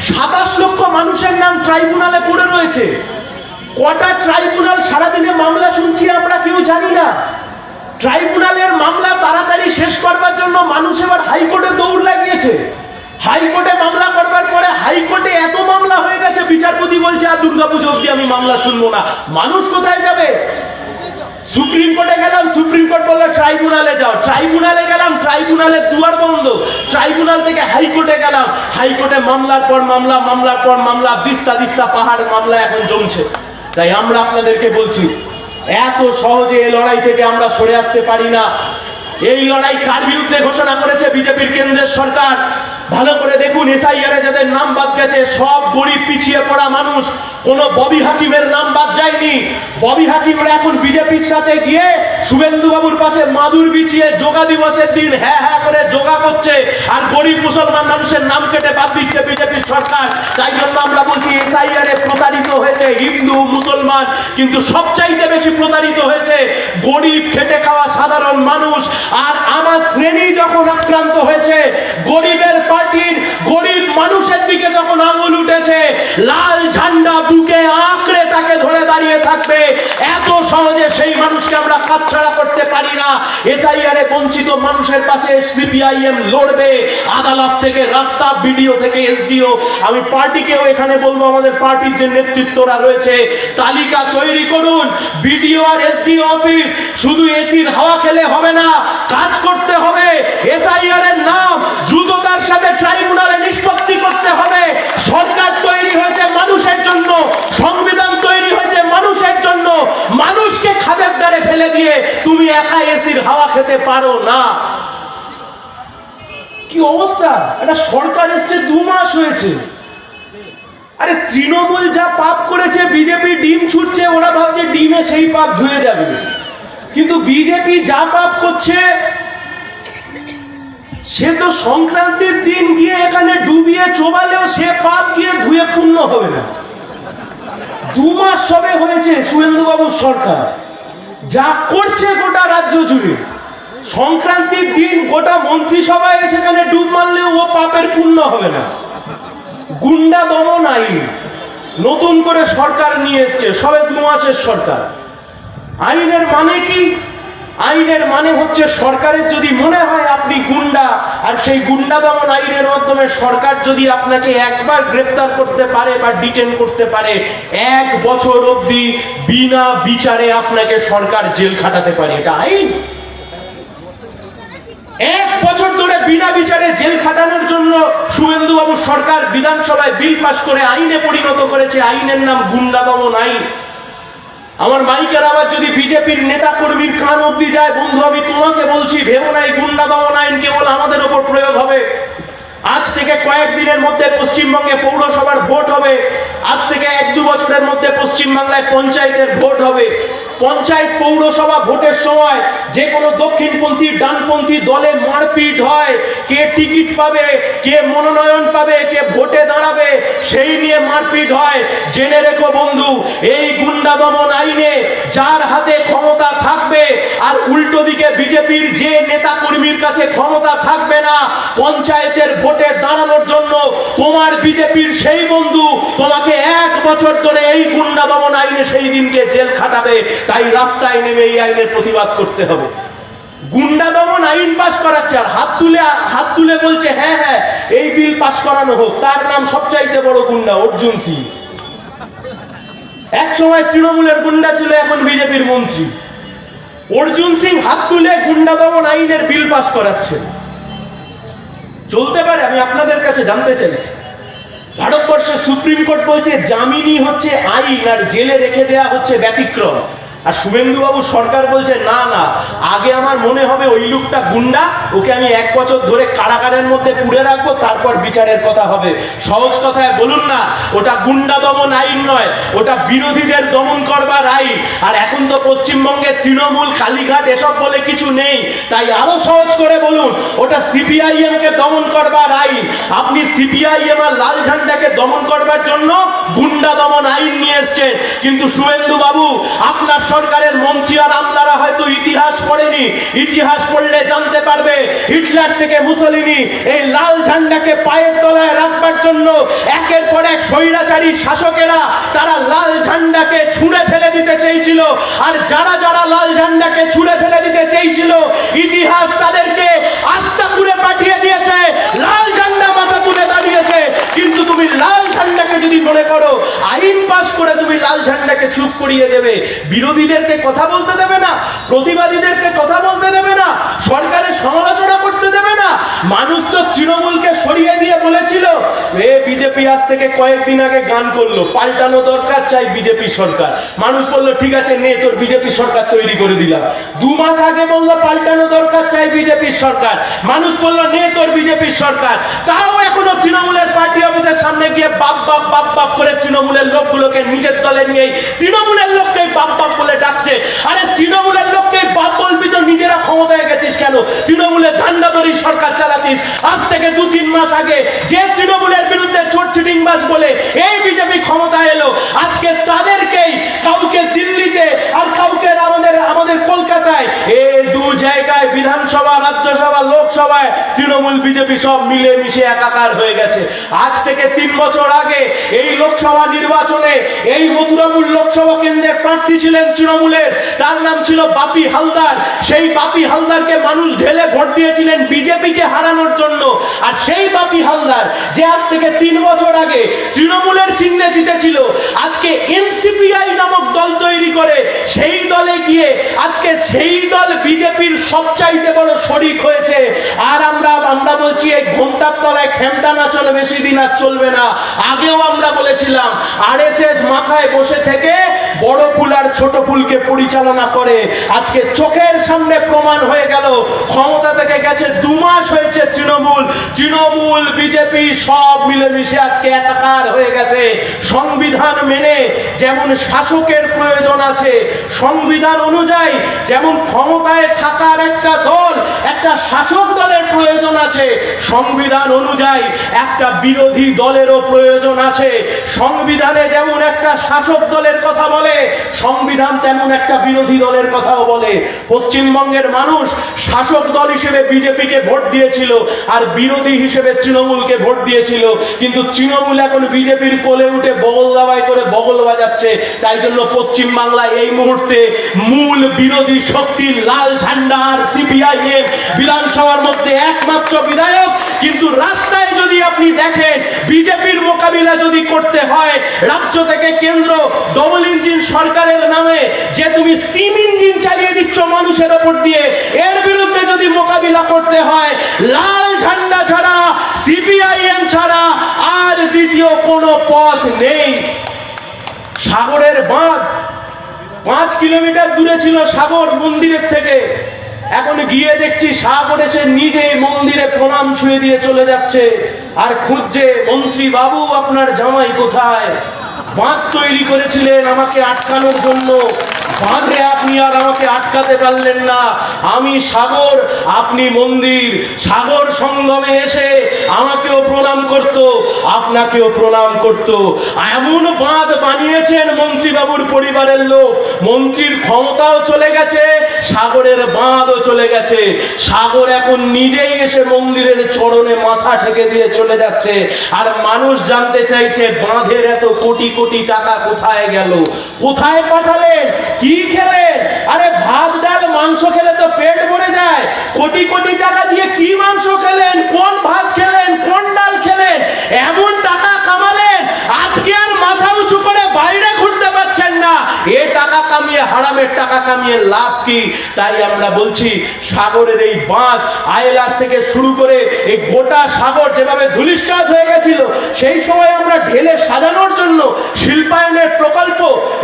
27 লক্ষ মানুষের নাম ট্রাইব্যুনালে পড়ে রয়েছে। কটা ট্রাইব্যুনাল সারাদিনে মামলা শুনছি আমরা কেউ জানি না। ট্রাইব্যুনালের মামলা তাড়াতাড়ি শেষ করবার জন্য মানুষ এবার হাইকোর্টে দৌড় লাগিয়েছে। হাইকোর্টে মামলা করবার পরে হাইকোর্টে এত মামলা হয়ে গেছে, বিচারপতি বলছে আর দুর্গাপুজো অবধি আমি মামলা শুনবো না। মানুষ কোথায় যাবে? সুপ্রিম কোর্টে গেলাম, সুপ্রিম কোর্ট বললো ট্রাইব্যুনালে যাও। ট্রাইব্যুনালে গেলাম, ট্রাইব্যুনালের দুয়ার বন্ধ। ট্রাইব্যুনাল থেকে হাইকোর্টে গেলাম, হাইকোর্টে মামলার পর মামলা, মামলার পর মামলা, দিস্তা পাহাড় মামলা এখন জমছে। তাই আমরা আপনাদেরকে বলছি, এত সহজে এই লড়াই থেকে আমরা সরে আসতে পারি না। এই লড়াই কার বিরুদ্ধে ঘোষণা করেছে বিজেপির কেন্দ্রের সরকার? ভালো করে দেখুন, এসআইআর এ যাদের নাম বাদ গেছে সব গরিব পিছিয়ে পড়া মানুষ। কোন ববি হাকিমের নাম বাদ যায়নি। ববি হাকিমরা এখন বিজেপির সাথে গিয়ে শুভেন্দু বাবুর পাশে মাদুর বিছিয়ে যোগা দিবসের দিন হ্যাঁ হ্যাঁ করে যোগা করছে, আর গরিব মুসলমান মানুষের নাম কেটে বাদ দিচ্ছে বিজেপির সরকার। তাই জন্য আমরা বলছি এসআইআর এ প্রতারিত হয়েছে হিন্দু মুসলমান, কিন্তু সবচাইতে বেশি প্রতারিত হয়েছে গরিব খেটে খাওয়া সাধারণ মানুষ। আর আমার শ্রেণী যখন আক্রান্ত হয়েছে, গরিবের পার্টির গরিব মানুষের দিকে যখন আঙুল উঠেছে, লাল ঝান্ডা বুকে আঁকড়ে তাকে ধরে দাঁড়িয়ে থাকবে। এত সহজে সেই মানুষকে আমরা কাটছাড়া করতে পারি না। এসআইআর এ বঞ্চিত মানুষের কাছে সিপিআইএম লড়বে, আদালত থেকে রাস্তা, বিডিও থেকে এসডিও। আমি পার্টিকেও এখানে বলবো, আমাদের পার্টির যে নেতৃত্বরা রয়েছে, তালিকা তৈরি করুন। বিডিও আর এসডিও অফিস শুধু এসির হাওয়া খেলে হবে না, কাজ করতে হবে। এসআইআর এর নাম দ্রুততার সাথে ট্রাইব্যুনালে নিষ্পত্তি করতে হবে। সরকার তৈরি হয়েছে মানুষের জন্য, সংবিধান তৈরি হয়েছে মানুষের জন্য। মানুষকে খাদের দ্বারে ফেলে দিয়ে তুমি একা এসির হাওয়া খেতে পারো না। কি অবস্থা! একটা সরকার এসছে 2 মাস হয়েছে। আরে তৃণমূল যা পাপ করেছে, বিজেপি ডিম ছুটছে, ওরা ভাবছে ডিমে সেই পাপ ধুয়ে যাবে। কিন্তু বিজেপি যা পাপ করছে, সে তো সংক্রান্তির দিন গিয়ে এখানে ডুবিয়ে চোবালেও সে পাপ গিয়ে ধুয়ে পূর্ণ হবে না। 2 মাস সবে হয়েছে শুভেন্দু বাবুর সরকার, যা করছে গোটা রাজ্য জুড়ে। সংক্রান্তির দিন গোটা মন্ত্রিসভায় সেখানে ডুব মারলেও ও পাপের পূর্ণ হবে না। গুন্ডা দমন আইন নতুন করে সরকার নিয়ে এসছে, সবে 2 মাসের সরকার। আইনের মানে কি? আইনের মানে হচ্ছে সরকারের যদি মনে হয় আপনি গুন্ডা, আর সেই গুন্ডা দমন আইনের মাধ্যমে সরকার যদি আপনাকে একবার গ্রেফতার করতে পারে বা ডিটেন করতে পারে, 1 বছর অবধি বিনা বিচারে আপনাকে সরকার জেল খাটাতে পারে। এটা আইন। 1 বছর ধরে বিনা বিচারে জেল খাটানোর জন্য শুভেন্দু বাবু সরকার বিধানসভায় বিল পাস করে আইনে পরিণত করেছে। আইনের নাম গুন্ডা দমন আইন। আমার মাইকের আওয়াজ যদি বিজেপির নেতা কর্মীর কান অব্দি যায়, বন্ধু আমি তোমাকে বলছি, ভেবো না এই গুন্ডা দমন আইন কেবল আমাদের উপর প্রয়োগ হবে। আজ থেকে কয়েকদিনের মধ্যে পশ্চিমবঙ্গে পৌরসভার ভোট হবে, আজ থেকে 1-2 বছরের মধ্যে পশ্চিমবাংলায় পঞ্চায়েতের ভোট হবে। পঞ্চায়েত পৌরসভা ভোটের সময় যে কোনো দক্ষিণপন্থী ডানপন্থী দলে মারপিট হয়, কে টিকিট পাবে, কে মনোনয়ন পাবে, কে ভোটে দাঁড়াবে, সেই নিয়ে মারপিট হয়। জেনে রেখো বন্ধু, এই গুন্ডা দমন আইনে যার হাতে ক্ষমতা থাকবে আর উল্টো দিকে বিজেপির যে নেতা কর্মীর কাছে ক্ষমতা থাকবে না, পঞ্চায়েতের ভোটে দাঁড়ানোর জন্য তোমার বিজেপির সেই বন্ধু তোমাকে 1 বছর ধরে এই গুন্ডা দমন আইনে সেই দিনকে জেল খাটাবে। তাই রাস্তায় নেমে এই আইনের প্রতিবাদ করতে হবে। গুন্ডা দমন আইন পাস করাচ্ছে আর হাত তুলে বলছে হ্যাঁ হ্যাঁ এই বিল পাস করানো হোক। তার নাম সবচাইতে বড় গুন্ডা অর্জুন সিং। এক সময় তৃণমূলের গুন্ডা ছিল, এখন বিজেপির মন্ত্রী। অর্জুন সিং হাত তুলে গুন্ডা দমন আইনের বিল পাস করাচ্ছে। চলতে পারে? আমি আপনাদের কাছে জানতে চাইছি, ভারতবর্ষের সুপ্রিম কোর্ট বলছে জামিনই হচ্ছে আইন আর জেলে রেখে দেয়া হচ্ছে ব্যতিক্রম। আর শুভেন্দু বাবু সরকার বলছে না না, আগে আমার মনে হবে ওই লোকটা গুন্ডা, ওকে আমি 1 বছর ধরে কারাগারের মধ্যে পুড়ে রাখবো, তারপর বিচারের কথা হবে। সহজ কথায় বলুন না, ওটা গুন্ডা দমন আইন নয়, ওটা বিরোধীদের দমন করবার আইন। আর এখন তো পশ্চিমবঙ্গে তৃণমূল, কালীঘাট এসব বলে কিছু নেই, তাই আরো সহজ করে বলুন, ওটা সিপিআইএম কে দমন করবার আইন। আপনি সিপিআইএম আর লাল ঝান্ডাকে দমন করবার জন্য গুন্ডা দমন আইন নিয়ে এসছেন। কিন্তু শুভেন্দু বাবু, আপনার সরকারের মন্ত্রী আর আমলারা হয়তো ইতিহাস পড়েনি, ইতিহাস পড়লে জানতে পারবে হিটলার থেকে মুসলিনি এই লাল ঝান্ডাকে পায়ের তলায় রাখবার জন্য একের পর এক স্বৈরাচারী শাসকেরা তারা লাল ঝান্ডাকে ছুঁড়ে ফেলে দিতে চেয়েছিল। আর যারা যারা লাল ঝান্ডাকে ছুঁড়ে ফেলে দিতে চেয়েছিল, ইতিহাস তাদেরকে আস্থা করে পাঠিয়ে দিয়েছে, লাল ঝান্ডা মাথা তুলে দাঁড়িয়েছে। কিন্তু তুমি লাল ঝান্ডাকে যদি মনে করো আইন পাস করে তুমি লাল ঝান্ডাকে চুপ করিয়ে দেবে, বিরোধীদেরকে কথা বলতে দেবে না, প্রতিবাদীদেরকে কথা বলতে দেবে না, সরকারের সমালোচনা করতে দেবে না। মানুষ তো তৃণমূলকে সরিয়ে দিয়ে বলেছিল, এ বিজেপি আজ থেকে কয়েকদিন আগে গান করলো পাল্টানো দরকার, চাই বিজেপি সরকার। মানুষ বললো ঠিক আছে নে তোর বিজেপি সরকার তৈরি করে দিলাম। 2 মাস আগে বললো পাল্টানো দরকার, চাই বিজেপির সরকার। মানুষ বললো নে তোর বিজেপির সরকার। তাও এখনো তৃণমূলের পার্টি অফিসের সামনে গিয়ে বাপ বাপ বাপ বাপ করে তৃণমূলের লোকগুলোকে নিজের দলে নিয়ে তৃণমূলের লোককে বাপ বাপ বলে ডাকছে। আরে তৃণমূলের লোককে বাপ বলবি তো নিজেরা ক্ষমতায় গেছিস কেন? তৃণমূলের ঝান্ডা ধরে সরকার চালাতিস। আজ থেকে 2-3 মাস আগে যে তৃণমূলের বিরুদ্ধে চোর চিটিংবাজ বলে এই বিজেপি ক্ষমতায় এলো, আজকে তাদেরকেই কাউকে দিল্লিতে আর কাউকে আমাদের কলকাতায়, এই 2 জায়গায় বিধানসভা, রাজ্যসভা, লোকসভায় তৃণমূল বিজেপি সব মিলে মিশে একাকার হয়ে গেছে। আজ থেকে 3 বছর আগে এই লোকসভা নির্বাচনে এই মথুরাপুর লোকসভা কেন্দ্রের প্রার্থী ছিলেন তৃণমূলের, তার নাম ছিল বাপি হালদার। সেই বাপি হালদারকে মানুষ ঢেলে ভোট দিয়েছিলেন বিজেপিকে হারানোর জন্য। আর সেই বাপি হালদার যে আজ থেকে 3 বছর আগে তৃণমূলের চিহ্নে জিতেছিল, আজকে এনসিপিআই নামক দল তৈরি করে সেই দলে গিয়ে আজকে সেই দল বিজেপির সবচাইতে বড় শরিক হয়েছে। আর আমরা বলছি এই ঘোমটার তলায় খেমটা না চলে বেশি দিন আর চলবে না। আগেও আমরা বলেছিলাম আরএসএস মাথায় বসে থেকে বড় ফুল আর ছোট ফুলকে পরিচালনা করে। আজকে চোখের সামনে প্রমাণ হয়ে গেল, ক্ষমতা থেকে গেছে 2 মাস হয়েছে তৃণমূল বিজেপি সব মিলেমিশে আজকে একাকার হয়ে গেছে। সংবিধান মেনে যেমন শাসকের প্রয়োজন আছে, সংবিধান অনুযায়ী যেমন ক্ষমতায় থাকার একটা দল, একটা শাসক দলের প্রয়োজন আছে, সংবিধান অনুযায়ী একটা বিরোধী দলেরও প্রয়োজন আছে। সংবিধানে যেমন একটা শাসক দলের কথা বলে, সংবিধান তেমন একটা বিরোধী দলের কথাও বলে। পশ্চিমবঙ্গের মানুষ শাসক দল হিসেবে বিজেপিকে ভোট দিয়েছিল আর বিরোধী হিসেবে তৃণমূলকে ভোট দিয়েছিল। কিন্তু তৃণমূল এখন বিজেপির কোলে উঠে বগল দাবাই করে বগল বাজাচ্ছে। তাই জন্য পশ্চিম বাংলায় এই মুহূর্তে মূল বিরোধী শক্তি লাল ঝান্ডা আর সিপিআইএম বিধানসভার মধ্যে একমাত্র বিধায়ক। কিন্তু রাস্তায় যদি আপনি দেখেন, বিজেপির মোকাবিলা যদি করতে হয়, রাজ্য থেকে কেন্দ্র ডবল ইঞ্জিন সরকারের নামে যে তুমি স্টিম ইঞ্জিন চালিয়ে দিচ্ছ মানুষের ওপর দিয়ে, এর বিরুদ্ধে যদি মোকাবিলা করতে হয়, লাল ঝান্ডা ছাড়া, সিপিআইএম ছাড়া আর দ্বিতীয় কোনো পথ নেই। সাগরের বাঁধ 5 কিলোমিটার দূরে ছিল সাগর মন্দিরের থেকে, এখন গিয়ে দেখছি সাগর এসে নিজেই মন্দিরে প্রণাম ছুঁয়ে দিয়ে চলে যাচ্ছে আর খুঁজছে মন্ত্রী বাবু আপনার জামাই কোথায়। বাঁধ তৈরি করেছিলেন আমাকে আটকানোর জন্য, বাঁধে আপনি আর আমাকে আটকাতে পারলেন না। আমি সাগর, আপনি মন্দির। সাগর সঙ্গমে এসে আমাকেও প্রণাম করত, আপনাকেও প্রণাম করত। এমন বাঁধ বানিয়েছেন মন্ত্রীবাবুর পরিবারের লোক, মন্ত্রীর ক্ষমতাও চলে গেছে, সাগরের বাঁধও চলে গেছে। সাগর এখন নিজেই এসে মন্দিরের চরণে মাথা ঠেকে দিয়ে চলে যাচ্ছে। আর মানুষ জানতে চাইছে বাঁধের এত কোটি কোটি টাকা কোথায় গেল, কোথায় পাঠালেন, কি খেলেন? আরে ভাত ডাল মাংস খেলে তো পেট ভরে যায়, কোটি কোটি টাকা দিয়ে কি মাংস খেলেন, কোন ভাত খেলেন, কোন ডাল খেলেন, এমন টাকা কামালেন আজকে আর মাথা উঁচু করে বাইরে ঘুরতে পারছেন না। এ টাকা কামিয়ে, হারামের টাকা কামিয়ে লাভ কি? তাই আমরা বলছি সাগরের এই বাঁধ আয়লার থেকে শুরু করে এই গোটা সাগর যেভাবে ধূলিসাৎ হয়ে গেছিল, সেই সময় আমরা ঢেলে সাজানোর জন্য শিল্পায়নের প্রকল্প,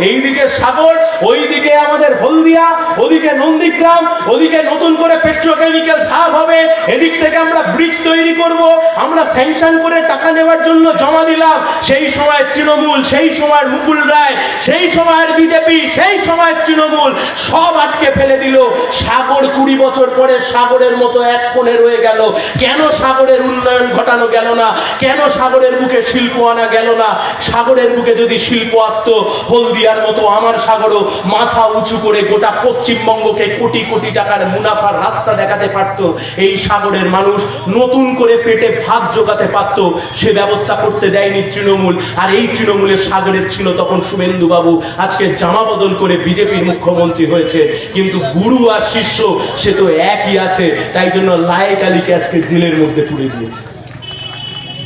এইদিকে সাগর, ওইদিকে আমাদের হলদিয়া, ওদিকে নন্দীগ্রাম, ওদিকে নতুন করে পেট্রোকেমিক্যাল হাব হবে, এদিক থেকে আমরা ব্রিজ তৈরি করব, আমরা স্যাংশন করে টাকা নেওয়ার জন্য জমা দিলাম। সেই সময় তৃণমূল, সেই সময় মুকুল রায়, সেই সময়ের বিজেপি, সেই সময়ের তৃণমূল সব আটকে ফেলে দিল। সাগর 20 বছর পরে সাগরের মতো এক কোণে রয়ে গেল। কেন সাগরের উন্নয়ন ঘটানো গেল না? কেন সাগরের বুকে শিল্প আনা গেল না? সাগরের বুকে যদি শিল্প আসতো, হলদিয়ার মতো আমার সাগরও মাথা উঁচু করে গোটা পশ্চিমবঙ্গকে কোটি কোটি টাকার মুনাফার রাস্তা দেখাতে পারত। এই সাগরের মানুষ নতুন করে পেটে ভাত জোগাতে পারত, সে ব্যবস্থা করতে দেয়নি তৃণমূল। আর এই তৃণমূলের সাগরের ছিল তখন শুভেন্দু বাবু, আজকে জামা বদল করে বিজেপির মুখ্যমন্ত্রী হয়েছে, কিন্তু গুরু আর শিষ্য সে তো একই আছে। তাই জন্য লায়েক আলীকে আজকে জেলের মধ্যে পুরে দিয়েছে।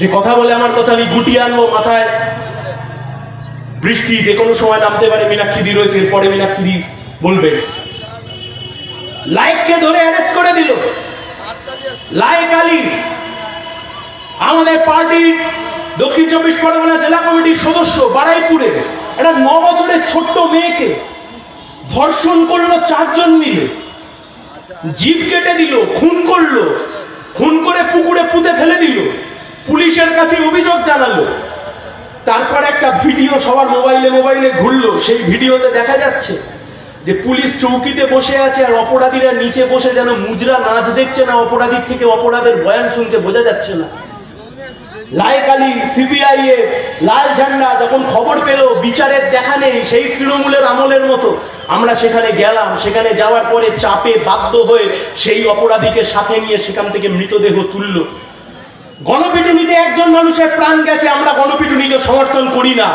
যে কথা বলে আমার কথা আমি গুটিয়ে আনবো মাথায়, বৃষ্টি যে কোনো সময় নামতে পারে, মীনাক্ষী রয়েছে, এরপরে মীনাক্ষী বলবে। লায়েককে ধরে অ্যারেস্ট করে দিল। লায়েক আলী আমাদের পার্টির দক্ষিণ 24 পরগনা জেলা কমিটির সদস্য, বারাইপুরে একটা 9 বছরের ছোট্ট মেয়েকে ধর্ষণ করলো 4 জন মিলে, জিভ কেটে দিল, খুন করলো, খুন করে পুকুরে পুঁতে ফেলে দিল, পুলিশের কাছে অভিযোগ জানালো। তারপর একটা ভিডিও সবার মোবাইলে ঘুরলো, সেই ভিডিওতে দেখা যাচ্ছে যে পুলিশ চৌকিতে বসে আছে আর অপরাধীরা নিচে বসে যেন মুজরা নাচ দেখছে না, অপরাধীর থেকে অপরাধের বয়ান শুনছে, বোঝা যাচ্ছে না। লায়েক আলী, সিবিআই এ লাল ঝান্ডা যখন খবর পেল বিচারের দেখা নেই, সেই তৃণমূলের আমলের মতো আমরা সেখানে গেলাম। সেখানে যাওয়ার পরে চাপে বাধ্য হয়ে সেই অপরাধীকে সাথে নিয়ে সেখান থেকে মৃতদেহ তুললো। গণপিটুনিতে একজন মানুষের প্রাণ গেছে, আমরা গণপিটুনিকে সমর্থন করি না,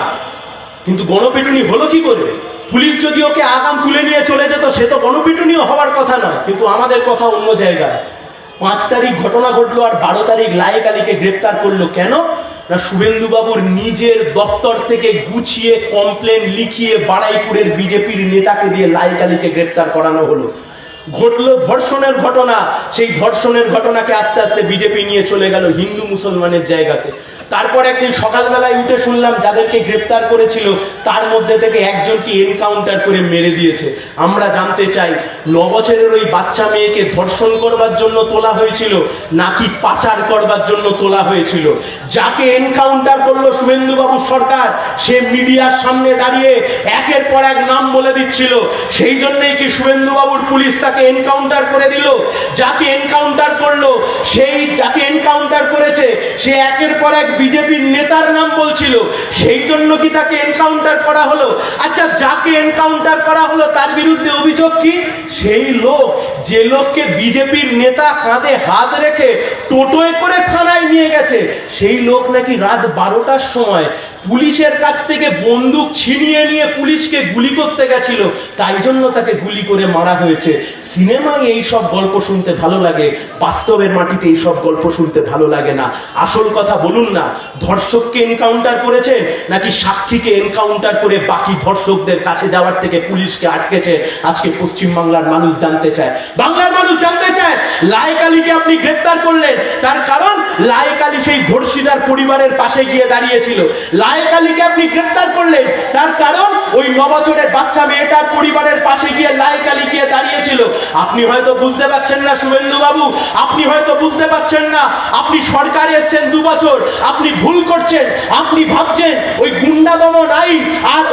কিন্তু গণপিটুনি হলো কি করে? পুলিশ যদি ওকে আগাম তুলে নিয়ে চলে যেত, সে তো গণপিটুনিও হওয়ার কথা নয়। কিন্তু আমাদের কথা অন্য জায়গায়। 5 তারিখ ঘটনা ঘটলো আর 12 তারিখ লায়েক আলীকে গ্রেপ্তার করলো। কেন না, শুভেন্দু বাবুর নিজের দপ্তর থেকে গুছিয়ে কমপ্লেন লিখিয়ে বারাইপুরের বিজেপির নেতাকে দিয়ে লায়েক আলীকে গ্রেপ্তার করানো হলো। ঘটলো ধর্ষণের ঘটনা, সেই ধর্ষণের ঘটনাকে আস্তে আস্তে বিজেপি নিয়ে চলে গেল হিন্দু মুসলমানের জায়গাতে। তারপর একদিন সকালবেলায় উঠে শুনলাম যাদেরকে গ্রেপ্তার করেছিল তার মধ্যে থেকে একজনকে এনকাউন্টার করে মেরে দিয়েছে। আমরা জানতে চাই 9 বছরের ওই বাচ্চা মেয়েকে ধর্ষণ করবার জন্য তোলা হয়েছিল নাকি পাচার করবার জন্য তোলা হয়েছিল? যাকে এনকাউন্টার করলো শুভেন্দু বাবুর সরকার, সে মিডিয়ার সামনে দাঁড়িয়ে একের পর এক নাম বলে দিচ্ছিল। সেই জন্যই কি শুভেন্দু বাবুর পুলিশ তাকে এনকাউন্টার করে দিল? যাকে এনকাউন্টার করলো, সেই যাকে এনকাউন্টার করেছে সে একের পর এক বিজেপির নেতার নাম বলছিল, সেই জন্য কি তাকে এনকাউন্টার করা হলো? আচ্ছা, যাকে এনকাউন্টার করা হলো তার বিরুদ্ধে অভিযোগ কি? সেই লোক, যে লোককে বিজেপির নেতা কাঁধে হাত রেখে টোটোয় করে থানায় নিয়ে গেছে, সেই লোক নাকি রাত 12টার সময় পুলিশের কাছ থেকে বন্দুক ছিনিয়ে নিয়ে পুলিশকে গুলি করতে গেছিল, তাই জন্য তাকে গুলি করে মারা হয়েছে। সিনেমায় এই সব গল্প শুনতে ভালো লাগে, বাস্তবের মাটিতে এই সব গল্প শুনতে ভালো লাগে না। আসল কথা বলুন না, ধর্ষককে এনকাউন্টার করেছেন নাকি সাক্ষীকে এনকাউন্টার করে বাকি ধর্ষকদের কাছে যাওয়ার থেকে পুলিশকে আটকেছে? আজকে পশ্চিমবাংলার মানুষ জানতে চায়, বাংলার মানুষ জানতে চায়। লায়েক আলীকে আপনি গ্রেপ্তার করলেন, তার কারণ লায়েক আলী সেই ধর্ষিতার পরিবারের পাশে গিয়ে দাঁড়িয়েছিল। লায়েক আলীকে আপনি গ্রেপ্তার করলেন, তার কারণ ওই 9 বছরের বাচ্চা মেয়েটার পরিবারের পাশে গিয়ে লায়েক আলী গিয়ে দাঁড়িয়েছিল। আপনি হয়তো বুঝতে পারছেন না শুভেন্দু বাবু, আপনি হয়তো বুঝতে পারছেন না। আপনি সরকারে এসছেন 2 বছর, আপনি ভুল করছেন। আপনি ভাবছেন ওই গুন্ডা দমন আইন আর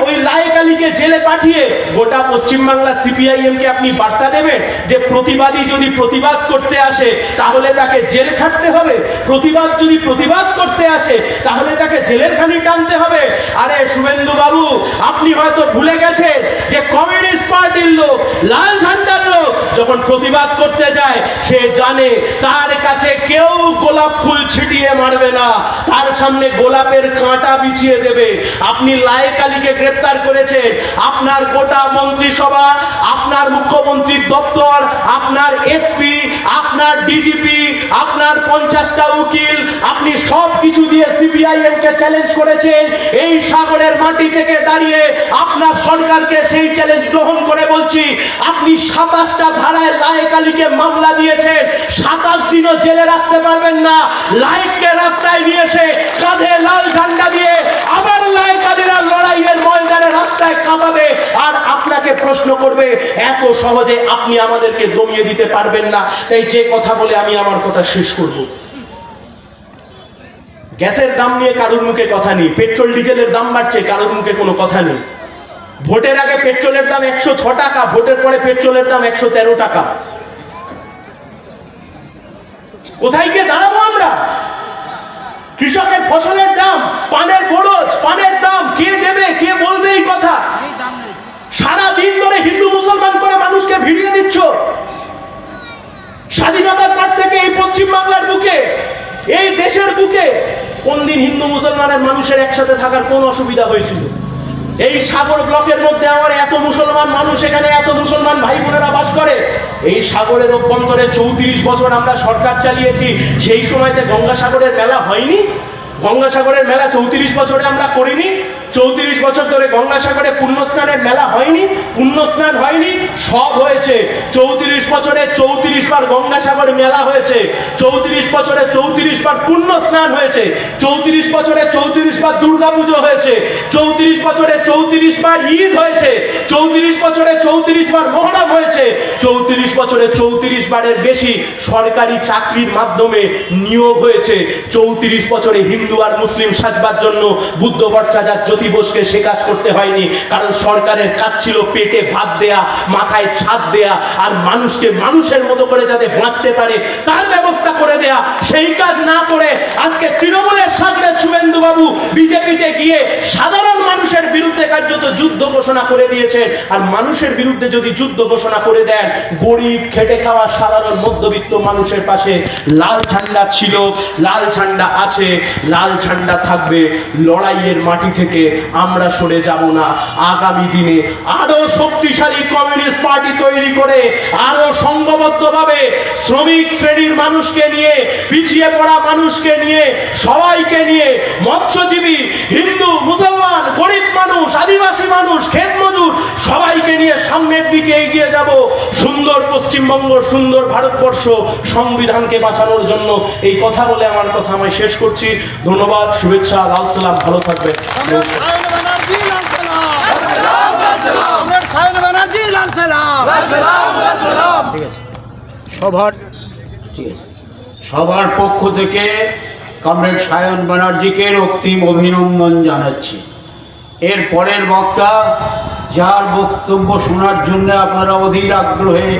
ওই লায়েক আলীকে জেলে পাঠিয়ে গোটা পশ্চিমবাংলা সিপিআইএম কে আপনি বার্তা দেবেন যে প্রতিবাদী যদি প্রতিবাদ করতে আসে তাহলে তাকে জেল খাটতে হবে, প্রতিবাদ যদি প্রতিবাদ করতে আসে তাহলে তাকে জেলের খানি টানতে হবে। আরে শুভেন্দু বাবু, আপনি হয়তো ভুলে গেছেন যে কমিউনিস্ট পার্টির লোক, লাল ঝান্ডার লোক যখন প্রতিবাদ করতে যায় সে জানে তার কাছে কেউ গোলাপ ফুল ছিটিয়ে মারবে না, তার সামনে গোলাপের কাঁটা বিছিয়ে দেবে। আপনি লায়েক আলীকে গ্রেফতার করেছেন, আপনার গোটা মন্ত্রিসভা, আপনার মুখ্যমন্ত্রীর দপ্তর, আপনার এসপি, আপনার ডিজিপি, আপনার 50টা উকিল, আপনি সব কিছু দিয়ে সিপিআইএম কে চ্যালেঞ্জ করেছেন। এই সাগরের মাটি থেকে দাঁড়িয়ে আপনার সরকারকে সেই চ্যালেঞ্জ গ্রহণ করে বলছি, আপনি 27টা ধারায় লায়েক আলীকে মামলা দিয়েছেন, 27 দিনও জেলে রাখতে পারবেন না। লায়েককে রাস্তায় নিয়ে এসে কাঁধে লাল ঝান্ডা দিয়ে আবার লায়েক আলীরা লড়াইয়ের ময়দানে রাস্তায় কাঁপাবে আর আপনাকে প্রশ্ন করবে। এত সহজে আপনি আমাদেরকে দমিয়ে দিতে পারবেন না। তাই যে কথা বলে আমি আমার কথা শেষ করব, গ্যাসের দাম নিয়ে কারোর মুখে কথা নেই, পেট্রোল ডিজেলের দাম বাড়ছে, কারোর মুখে কোনো কথা নেই। ভোটের আগে পেট্রোলের দাম 106 টাকা, ভোটের পরে পেট্রোলের দাম 113 টাকা। কোথায় গিয়ে দাঁড়াবো আমরা? কৃষকের ফসলের দাম, পানের খরচ, পানের দাম কে দেবে, কে বলবে এই কথা? সারা দিন ধরে হিন্দু মুসলমান করে মানুষকে ভিড়িয়ে দিচ্ছ। স্বাধীনতার পর থেকে এই পশ্চিম বাংলার বুকে, এই দেশের বুকে কোন দিন হিন্দু মুসলমানের মানুষের একসাথে থাকার কোন অসুবিধা হয়েছিল? এই সাগর ব্লকের মধ্যে আমার এত মুসলমান মানুষ, এখানে এত মুসলমান ভাই বোনেরা বাস করে। এই সাগরের অভ্যন্তরে 34 বছর আমরা সরকার চালিয়েছি, সেই সময়তে গঙ্গাসাগরের মেলা হয়নি? গঙ্গাসাগরের মেলা 34 বছরে আমরা করিনি? 34 বছর ধরে গঙ্গাসাগরে পুণ্যস্নানের মেলা হয়নি? পুণ্যস্নান হয়নি? সব হয়েছে। 34 বছরে 34 বার গঙ্গাসাগর মেলা হয়েছে, 34 বছরে 34 বার পুণ্যস্নান হয়েছে, 34 বছরে 34 বার দুর্গাপুজো হয়েছে, 34 বছরে 34 বার ঈদ হয়েছে, 34 বছরে 34 বার মহরম হয়েছে, 34 বছরে 34 বারের বেশি সরকারি চাকরির মাধ্যমে নিয়োগ হয়েছে। 34 বছরে হিন্দু আর মুসলিম সাজবার জন্য বুদ্ধ ভট্টাচার্য বোসকে সে কাজ করতে হয়নি, কারণ সরকারের কাজ ছিল পেটে ভাত দেয়া, মাথায় ছাদ দেয়া আর মানুষকে মানুষের মতো করে যাতে বাঁচতে পারে তার ব্যবস্থা করে দেয়া। সেই কাজ না করে আজকে তৃণমূলের সাথে শুভেন্দু বাবু বিজেপিতে গিয়ে সাধারণ মানুষের বিরুদ্ধে কার্যত যুদ্ধ ঘোষণা করে দিয়েছেন। আর মানুষের বিরুদ্ধে যদি যুদ্ধ ঘোষণা করে দেন, গরিব খেটে খাওয়া সাধারণ মধ্যবিত্ত মানুষের পাশে লাল ঝান্ডা ছিল, লাল ঝান্ডা আছে, লাল ঝান্ডা থাকবে। লড়াইয়ের মাটি থেকে আমরা সরে যাব না। আগামী দিনে আরো শক্তিশালী কমিউনিস্ট পার্টি তৈরি করে আরো সংঘবদ্ধভাবে শ্রমিক শ্রেণীর মানুষকে নিয়ে, পিছিয়ে পড়া মানুষকে নিয়ে, সবাইকে নিয়ে, মৎস্যজীবী, হিন্দু, মুসলমান, গরিব মানুষ, আদিবাসী মানুষ, ক্ষেত মজুর সবাইকে নিয়ে সামনের দিকে এগিয়ে যাব। সুন্দর পশ্চিমবঙ্গ, সুন্দর ভারতবর্ষ, সংবিধানকে বাঁচানোর জন্য। এই কথা বলে আমার কথা আমি শেষ করছি। ধন্যবাদ, শুভেচ্ছা, লাল সালাম, ভালো থাকবে। সবার পক্ষ থেকে কমরেড সায়ন ব্যানার্জিকে রক্তিম অভিনন্দন জানাচ্ছি। এর পরের বক্তা, যার বক্তব্য শোনার জন্য আপনারা অধীর আগ্রহে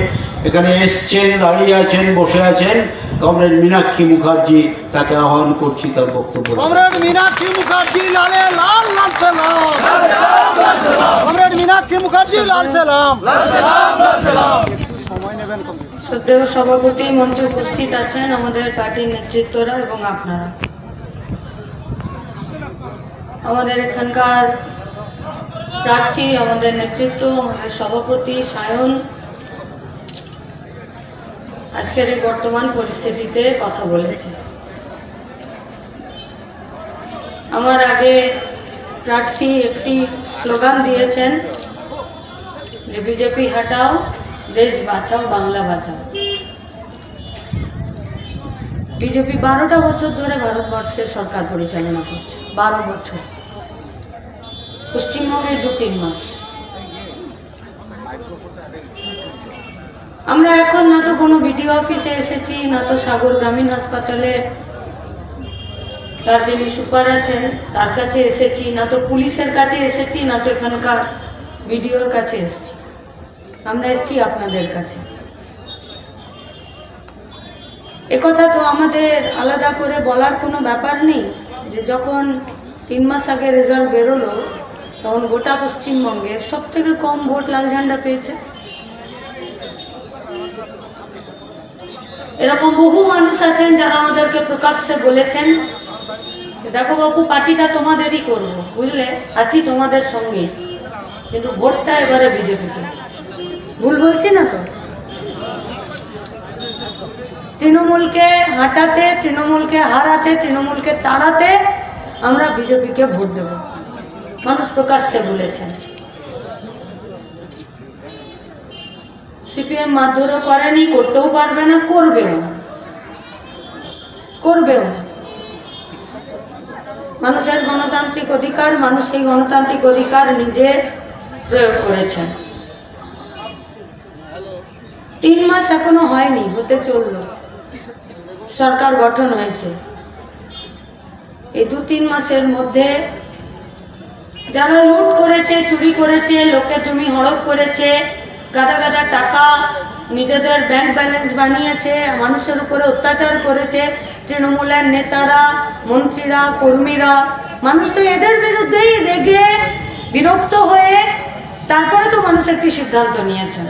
এখানে এসছেন, দাঁড়িয়ে আছেন, বসে আছেন, কমরেড মীনাক্ষী মুখার্জি, তাকে আহ্বান করছি তার বক্তব্য। কমরেড মীনাক্ষী মুখার্জি, লালে লাল, লাল সালাম। কমরেড মীনাক্ষী মুখার্জি, লাল সালাম। সময় নেবেন। শ্রদ্ধেয় সভাপতি, মঞ্চে উপস্থিত আছেন আমাদের পার্টির নেতৃত্বরা এবং আপনারা। আমাদের এখানকার প্রার্থী, আমাদের নেতৃত্ব, আমাদের সভাপতি সায়ন আজকের এই বর্তমান পরিস্থিতিতে কথা বলেছে। আমার আগে প্রার্থী একটি স্লোগান দিয়েছেন যে বিজেপি হটাও, দেশ বাঁচাও, বাংলা বাঁচাও। বিজেপি 12টা বছর ধরে ভারতবর্ষের সরকার পরিচালনা করছে, 12 বছর। পশ্চিমবঙ্গে 2-3 মাস। আমরা এখন না তো কোনো বিডিও অফিসে এসেছি, না তো সাগর গ্রামীণ হাসপাতালে তার যিনি সুপার আছেন তার কাছে এসেছি, না তো পুলিশের কাছে এসেছি, না তো এখানকার বিডিওর কাছে এসেছি। আমরা এসেছি আপনাদের কাছে। একথা তো আমাদের আলাদা করে বলার কোনো ব্যাপার নেই যে যখন 3 মাস আগে রেজাল্ট বেরোলো তখন গোটা পশ্চিমবঙ্গে সব থেকে কম ভোট লাল ঝান্ডা পেয়েছে। এরকম বহু মানুষ আছেন যারা আমাদেরকে প্রকাশ্যে বলেছেন, দেখো বাবু পার্টিটা তোমাদেরই করবো, বুঝলে, আছি তোমাদের সঙ্গে, কিন্তু ভোটটা এবারে বিজেপিকে। ভুল বলছি না তো? তৃণমূলকে হাঁটাতে, তৃণমূলকে হারাতে, তৃণমূলকে তাড়াতে আমরা বিজেপিকে ভোট দেব, মানুষ প্রকাশ্যে বলেছেন। সিপিএম মারধরও করেনি, করতেও পারবে না, করবেও না। মানুষের গণতান্ত্রিক অধিকার, মানুষ সেই গণতান্ত্রিক অধিকার নিজে প্রয়োগ করেছেন। 3 মাস এখনো হয়নি, হতে চলল, সরকার গঠন হয়েছে। এই 2-3 মাসের মধ্যে যারা লুট করেছে, চুরি করেছে, লোকের জমি হড়প করেছে, গাদা গাদা টাকা নিজেদের ব্যাংক ব্যালেন্স বানিয়েছে, মানুষের উপরে অত্যাচার করেছে, তৃণমূলের নেতারা, মন্ত্রীরা, কর্মীরা, মানুষ তো এদের বিরুদ্ধেই রেগে বিরক্ত হয়ে তারপরে তো মানুষ একটি সিদ্ধান্ত নিয়েছেন।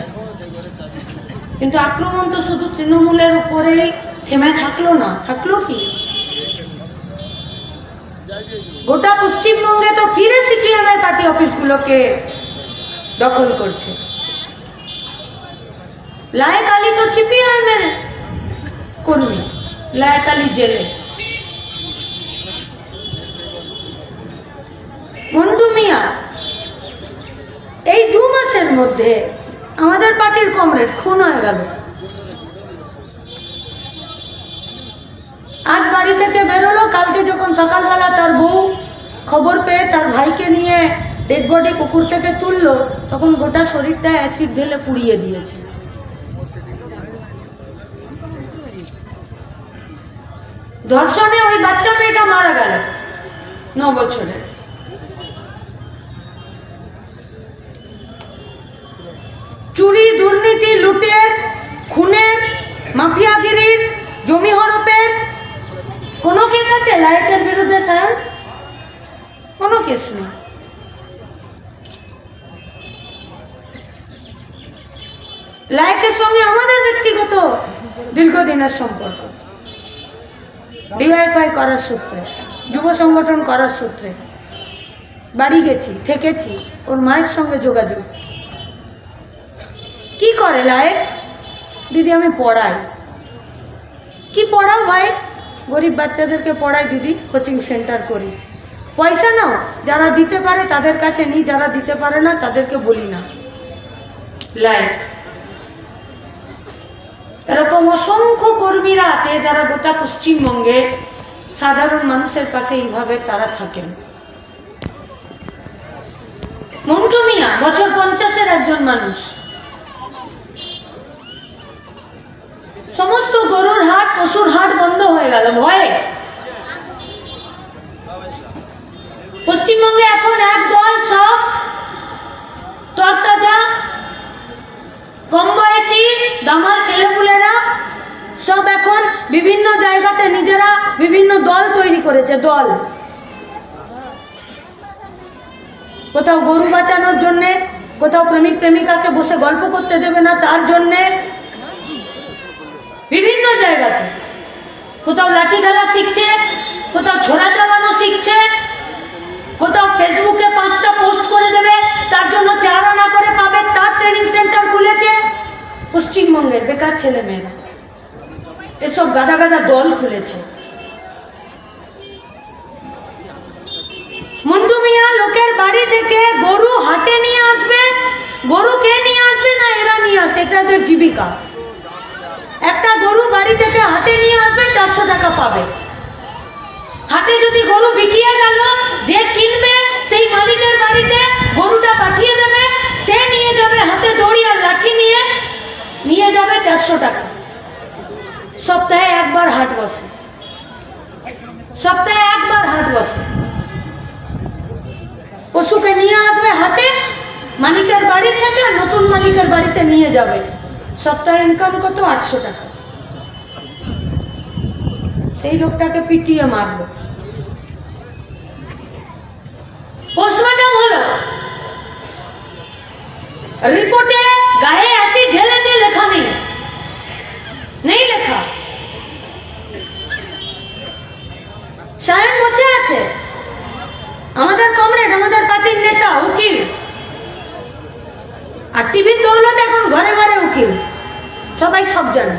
কিন্তু আক্রমণ তো শুধু তৃণমূলের উপরেই থেমে থাকলো না, থাকলো কি? গোটা পশ্চিমবঙ্গে তো ফিরে সিপিএম এর পার্টি অফিসগুলোকে দখল করছে। লায়েক আলী তো সিপিএম এর কর্মী, লায়েক আলী জেলে। মন্টু মিয়া এই 2 মাসের মধ্যে আমাদের পার্টির কমরেড খুন হয়ে গেল। আজ বাড়ি থেকে বেরোলো, কালকে যখন সকালবেলা তার বউ খবর পেয়ে তার ভাইকে নিয়ে ডেড বডি পুকুর থেকে তুললো, তখন গোটা শরীরটা অ্যাসিড ঢেলে পুড়িয়ে দিয়েছে। ধর্ষণে ওই বাচ্চা মেয়েটা মারা গেল, 9 বছরের। চুরি, দুর্নীতি, লুটের, খুনের, মাফিয়াগিরির, জমি হড়পের কোনো কেস আছে লায়েকের বিরুদ্ধে? স্যার, কোনো কেস নেই। লায়েকের সঙ্গে আমাদের ব্যক্তিগত দীর্ঘদিনের সম্পর্ক, ডিওয়াইফাই করার সূত্রে, যুব সংগঠন করার সূত্রে বাড়ি গেছি, থেকেছি, ওর মায়ের সঙ্গে যোগাযোগ। কি করে লায়েক? দিদি আমি পড়াই। কি পড়াও ভাই? গরিব বাচ্চাদেরকে পড়াই দিদি, কোচিং সেন্টার করি। পয়সা নাও, যারা দিতে পারে তাদের কাছে নিই, যারা দিতে পারে না তাদেরকে বলি না। লায়েক এরকম অসংখ্য কর্মীরা আছে যারা গোটা পশ্চিমবঙ্গে সাধারণ মানুষের পাশে এইভাবে তারা থাকেন। মন্টু মিয়া বছর 50-এর একজন মানুষ। সমস্ত গরুর হাট, পশুর হাট বন্ধ হয়ে গেল ভয়ে। পশ্চিমবঙ্গে এখন একদল সব তরতাজা কম বয়সী দামাল ছেলেপুলেরা সব এখন বিভিন্ন জায়গাতে নিজেরা বিভিন্ন দল তৈরি করেছে। দল কোথাও গরু বাঁচানোর জন্যে, কোথাও প্রেমিক প্রেমিকাকে বসে গল্প করতে দেবে না তার জন্যে, বিভিন্ন জায়গাতে কোথাও লাঠি খেলা শিখছে, কোথাও ছোড়া চালানো শিখছে, কোথাও ফেসবুকে 5টা পোস্ট করে দেবে তার জন্য 4 আনা করে পাবে, তার ট্রেনিং সেন্টার খুলেছে। পশ্চিমবঙ্গের বেকার ছেলে মেয়েরা এসব গাদা গাদা দল খুলেছে। মন্টু মিয়া লোকের বাড়ি থেকে গরু হাটে নিয়ে আসবে, গরু কে নিয়ে আসবে? না এরা নিয়ে আসে, এটা এদের জীবিকা। একটা গরু বাড়ি থেকে হাটে নিয়ে আসবে, 400 টাকা পাবে। হাটে যদি গরু বিকিয়ে গেল, যে কিনবে সেই মালিকের বাড়িতে গরুটা পাঠিয়ে দেবে, সে নিয়ে যাবে হাতে দড়ি আর লাঠি নিয়ে, নিয়ে যাবে 400 টাকা। সপ্তাহে একবার হাট বসে, সপ্তাহে একবার হাট বসে। পশুকে নিয়ে আসবে হাটে মালিকের বাড়ি থেকে, নতুন মালিকের বাড়িতে নিয়ে যাবে। সপ্তাহে ইনকাম কত? 800 টাকা। সেই লোকটাকে পিটিয়ে মারলো। পোস্টমর্টম হলো, রিপোর্টে গায়ে অ্যাসিড ঢেলেছে, লেখা নেই, নেই লেখা। সাহেব বসে আছে, আমাদের কমরেড, আমাদের পার্টির নেতা, উকিল। আর টিভির দৌলতে এখন ঘরে ঘরে উকিল, সবাই সব জানে।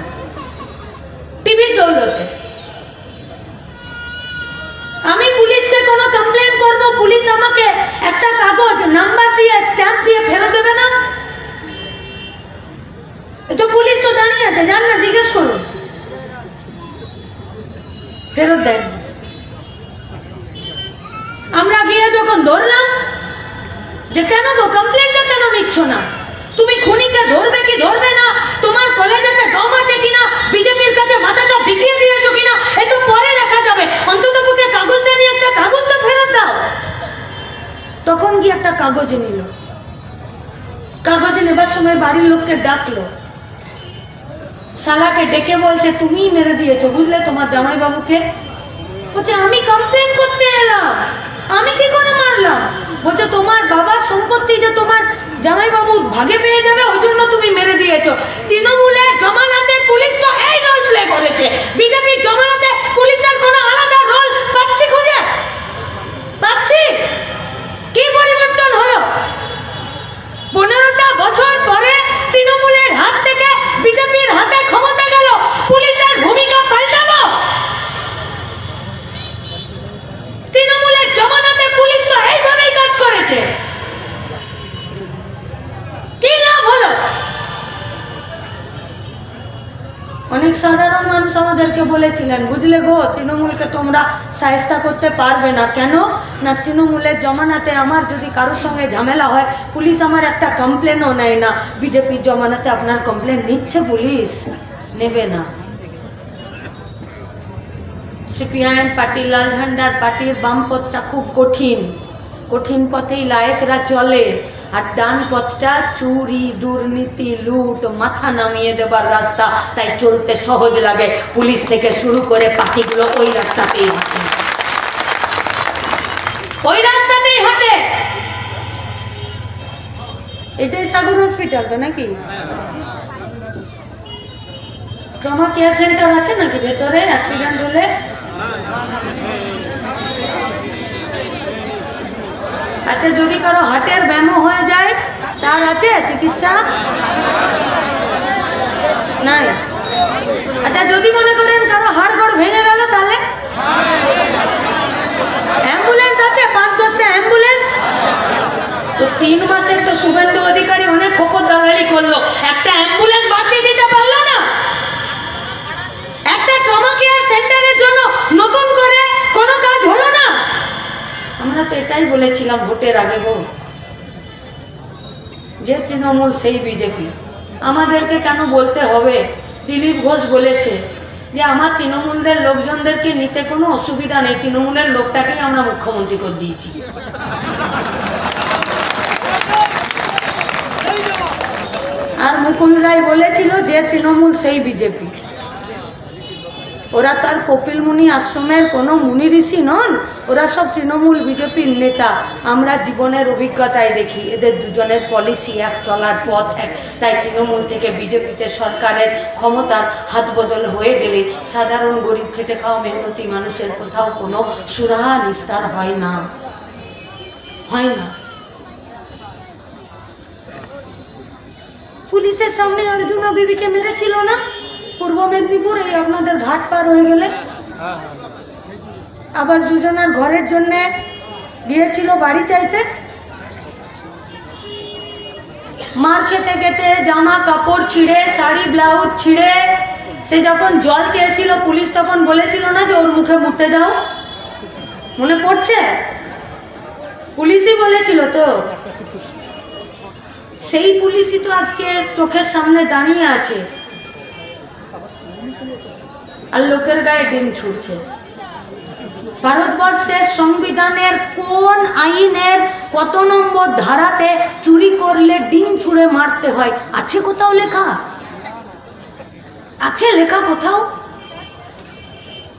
টিভির দৌলতে আমি পুলিশকে কোনো কমপ্লেন করব, পুলিশ আমাকে একটা কাগজ নাম্বার দিয়ে স্ট্যাম্প দিয়ে ফেরত দেবে না? তো পুলিশ তো দাঁড়িয়ে আছে, জান না, জিজ্ঞেস করুন, ফেরত দেন। আমরা গিয়ে যখন ধরলাম যে কেন গো কমপ্লেনটা কেন নিচ্ছ না, তুমি খুনিকে ধরবে কি ধরবে না, তোমার কলেজেতে দম আছে কিনা, বিজেপির কাছে মাথাটা বিকিয়ে দিয়েছো কিনা, এ তো পরে দেখা যাবে, অন্তত পক্ষে কাগজটা নিয়ে একটা কাগজ তো ফেরত দাও। তখন গিয়ে একটা কাগজ নিল, কাগজ নেবার সময় বাড়ির লোককে ডাকলো, শালাকে ডেকে বলছে তুমিই মেরে দিয়েছো, বুঝলে তোমার জামাইবাবুকে? বলছে আমি কমপ্লেন করতে এলাম, আমি কি করে মারলাম? বলছে তোমার বাবার সম্পত্তি যে তোমার জামাইবাবু ভাগে পেয়ে যাবে, ওই জন্য তুমি মেরে দিয়েছো। তৃণমূলের জমানাতে পুলিশ তো এই রোল প্লে করেছে, বিজেপির জমানাতে পুলিশের কোনো আলাদা রোল পাচ্ছি খুঁজে? পাচ্ছি? কি পরিবর্তন হলো? 15টা বছর পরে তৃণমূলের হাত থেকে বিজেপির হাতে ক্ষমতা গেল, পুলিশের ভূমিকা পাল্টালো? তৃণমূলের জমানাতে পুলিশ তো এইভাবেই কাজ করেছে, কি লাভ হলো? অনেক সাধারণ মানুষ আমাদেরকে বলেছিলেন, বুঝলে গো তৃণমূলকে তোমরা শায়েস্তা করতে পারবে না। কেন না, তৃণমূলের জমানাতে আমার যদি কারোর সঙ্গে ঝামেলা হয়, পুলিশ আমার একটা কমপ্লেনও নেয় না। বিজেপির জমানাতে আপনার কমপ্লেন নিচ্ছে পুলিশ? নেবে না। সিপিআইএম পার্টি, লাল ঝান্ডার পার্টির বামপথটা খুব কঠিন, কঠিন পথেই লায়েকরা চলে, আর ডান পথটা চুরি, দুর্নীতি, লুট, মাথা নামিয়ে দেবার রাস্তা, তাই চলতে সহজ লাগে। পুলিশ থেকে শুরু করে পার্টিগুলো ওই রাস্তাতেই হাঁটে, ওই রাস্তাতেই হাঁটে। এটাই সাগর হসপিটাল তো নাকি? ট্রমা কেয়ার সেন্টার আছে নাকি ভেতরে অ্যাক্সিডেন্ট হলে? আচ্ছা, যদি কারো হার্টের ব্যামো হয়ে যায় তার আছে চিকিৎসা? নাই। আচ্ছা, যদি মনে করেন কারো হাড় গোড় ভেঙে গেল তাহলে অ্যাম্বুলেন্স আছে, 5-10টা অ্যাম্বুলেন্স। তো 3 মাসের তো শুভেন্দু অধিকারী অনেক খপর দালালি করলো, একটা অ্যাম্বুলেন্স বাড়তি দিতে পারলো না? একটা ট্রমা কেয়ার সেন্টারের জন্য নতুন করে কোনো কাজ হলো না? আমরা তো এটাই বলেছিলাম ভোটের আগে গো, যে তৃণমূল সেই বিজেপি। আমাদেরকে কেন বলতে হবে? দিলীপ ঘোষ বলেছে যে আমার তৃণমূলদের লোকজনদেরকে নিতে কোনো অসুবিধা নেই, তৃণমূলের লোকটাকেই আমরা মুখ্যমন্ত্রী করে দিয়েছি। আর মুকুল রায় বলেছিল যে তৃণমূল সেই বিজেপি। ওরা তার কপিল মুনি আশ্রমের কোনো মুনি ঋষি নন, ওরা সব তৃণমূল বিজেপির নেতা। আমরা জীবনের অভিজ্ঞতায় দেখি এদের দুজনের পলিসি এক, চলার পথ এক। তাই তৃণমূল থেকে বিজেপিতে সরকারের ক্ষমতার হাত বদল হয়ে গেলে সাধারণ গরিব খেটে খাওয়া মেহনতি মানুষের কোথাও কোনো সুরাহা নিস্তার হয় না, হয় না। পুলিশের সামনে অর্জুনা বিবিকে মেরেছিল না পূর্ব মেদিনীপুর, এই আপনাদের ঘাট পার হয়ে গেলে। আবার যোজনার ঘরের জন্য গিয়েছিল বাড়ি চাইতে, মার খেতে খেতে জামা কাপড় ছিঁড়ে, শাড়ি ব্লাউজ ছিঁড়ে, সে যখন জল চেয়েছিল পুলিশ তখন বলেছিল না যে ওর মুখে মুতে দাও? মনে পড়ছে? পুলিশই বলেছিল তো। সেই পুলিশই তো আজকে চোখের সামনে দাঁড়িয়ে আছে আর লোকের গায়ে ডিম ছুটছে। ভারতবর্ষের সংবিধানের কোন আইনের কত নম্বর ধারাতে চুরি করলে ডিম ছুঁড়ে মারতে হয় আছে কোথাও লেখা? আছে লেখা কোথাও?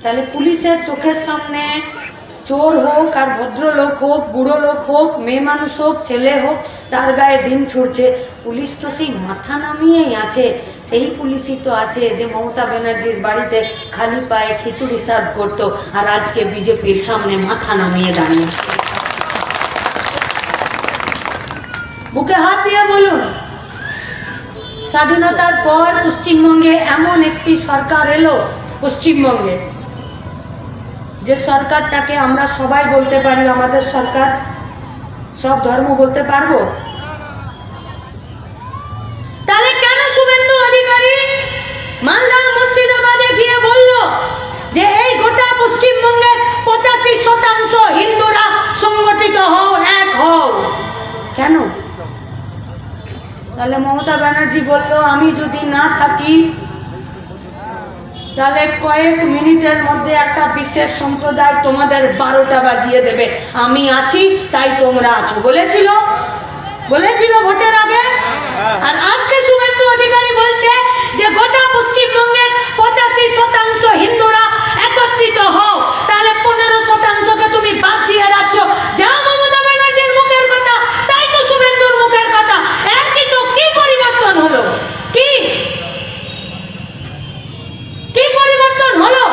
তাহলে পুলিশের চোখের সামনে চোর হোক আর ভদ্রলোক হোক, বুড়ো লোক হোক, মেয়ে মানুষ হোক, ছেলে হোক, তার গায়ে ডিম ছুটছে। পুলিশ তো সেই মাথা নামিয়েই আছে। সেই পুলিশই তো আছে যে মমতা ব্যানার্জির বাড়িতে খালি পায়ে খিচুড়ি সার্ভ করতো আর আজকে বিজেপির সামনে মাথা নামিয়ে দাঁড়িয়ে। বুকে হাত দিয়ে বলুন, স্বাধীনতার পর পশ্চিমবঙ্গে এমন একটি সরকার এলো, পশ্চিমবঙ্গে যে সরকারটাকে আমরা সবাই বলতে পারি আমাদের সরকার, সব ধর্ম বলতে পারবো। তাহলে কেন শুভেন্দু অধিকারী মালদা মুর্শিদাবাদে গিয়ে বলল যে এই গোটা পশ্চিমবঙ্গের 85% হিন্দুরা সংগঠিত হও, এক হও? কেন? তাহলে মমতা ব্যানার্জি বলল আমি যদি না থাকি তাহলে কয়েক মিনিটের মধ্যে একটা বিশেষ সম্প্রদায় তোমাদের 12টা বাজিয়ে দেবে, আমি আছি তাই তোমরা আছো। বলেছিল ভোটের আগে। আর আজকে শুভেন্দু অধিকারী বলছে যে গোটা পশ্চিমবঙ্গের 85% হিন্দুরা একত্রিত হও। তাহলে 15%কে তুমি বাদ দিয়ে রাখছো। যা মমতা ব্যানার্জির মুখের কথা তাই তো শুভেন্দুর মুখের কথা, একই তো। কি পরিবর্তন হলো? কি পরিবর্তন হলো?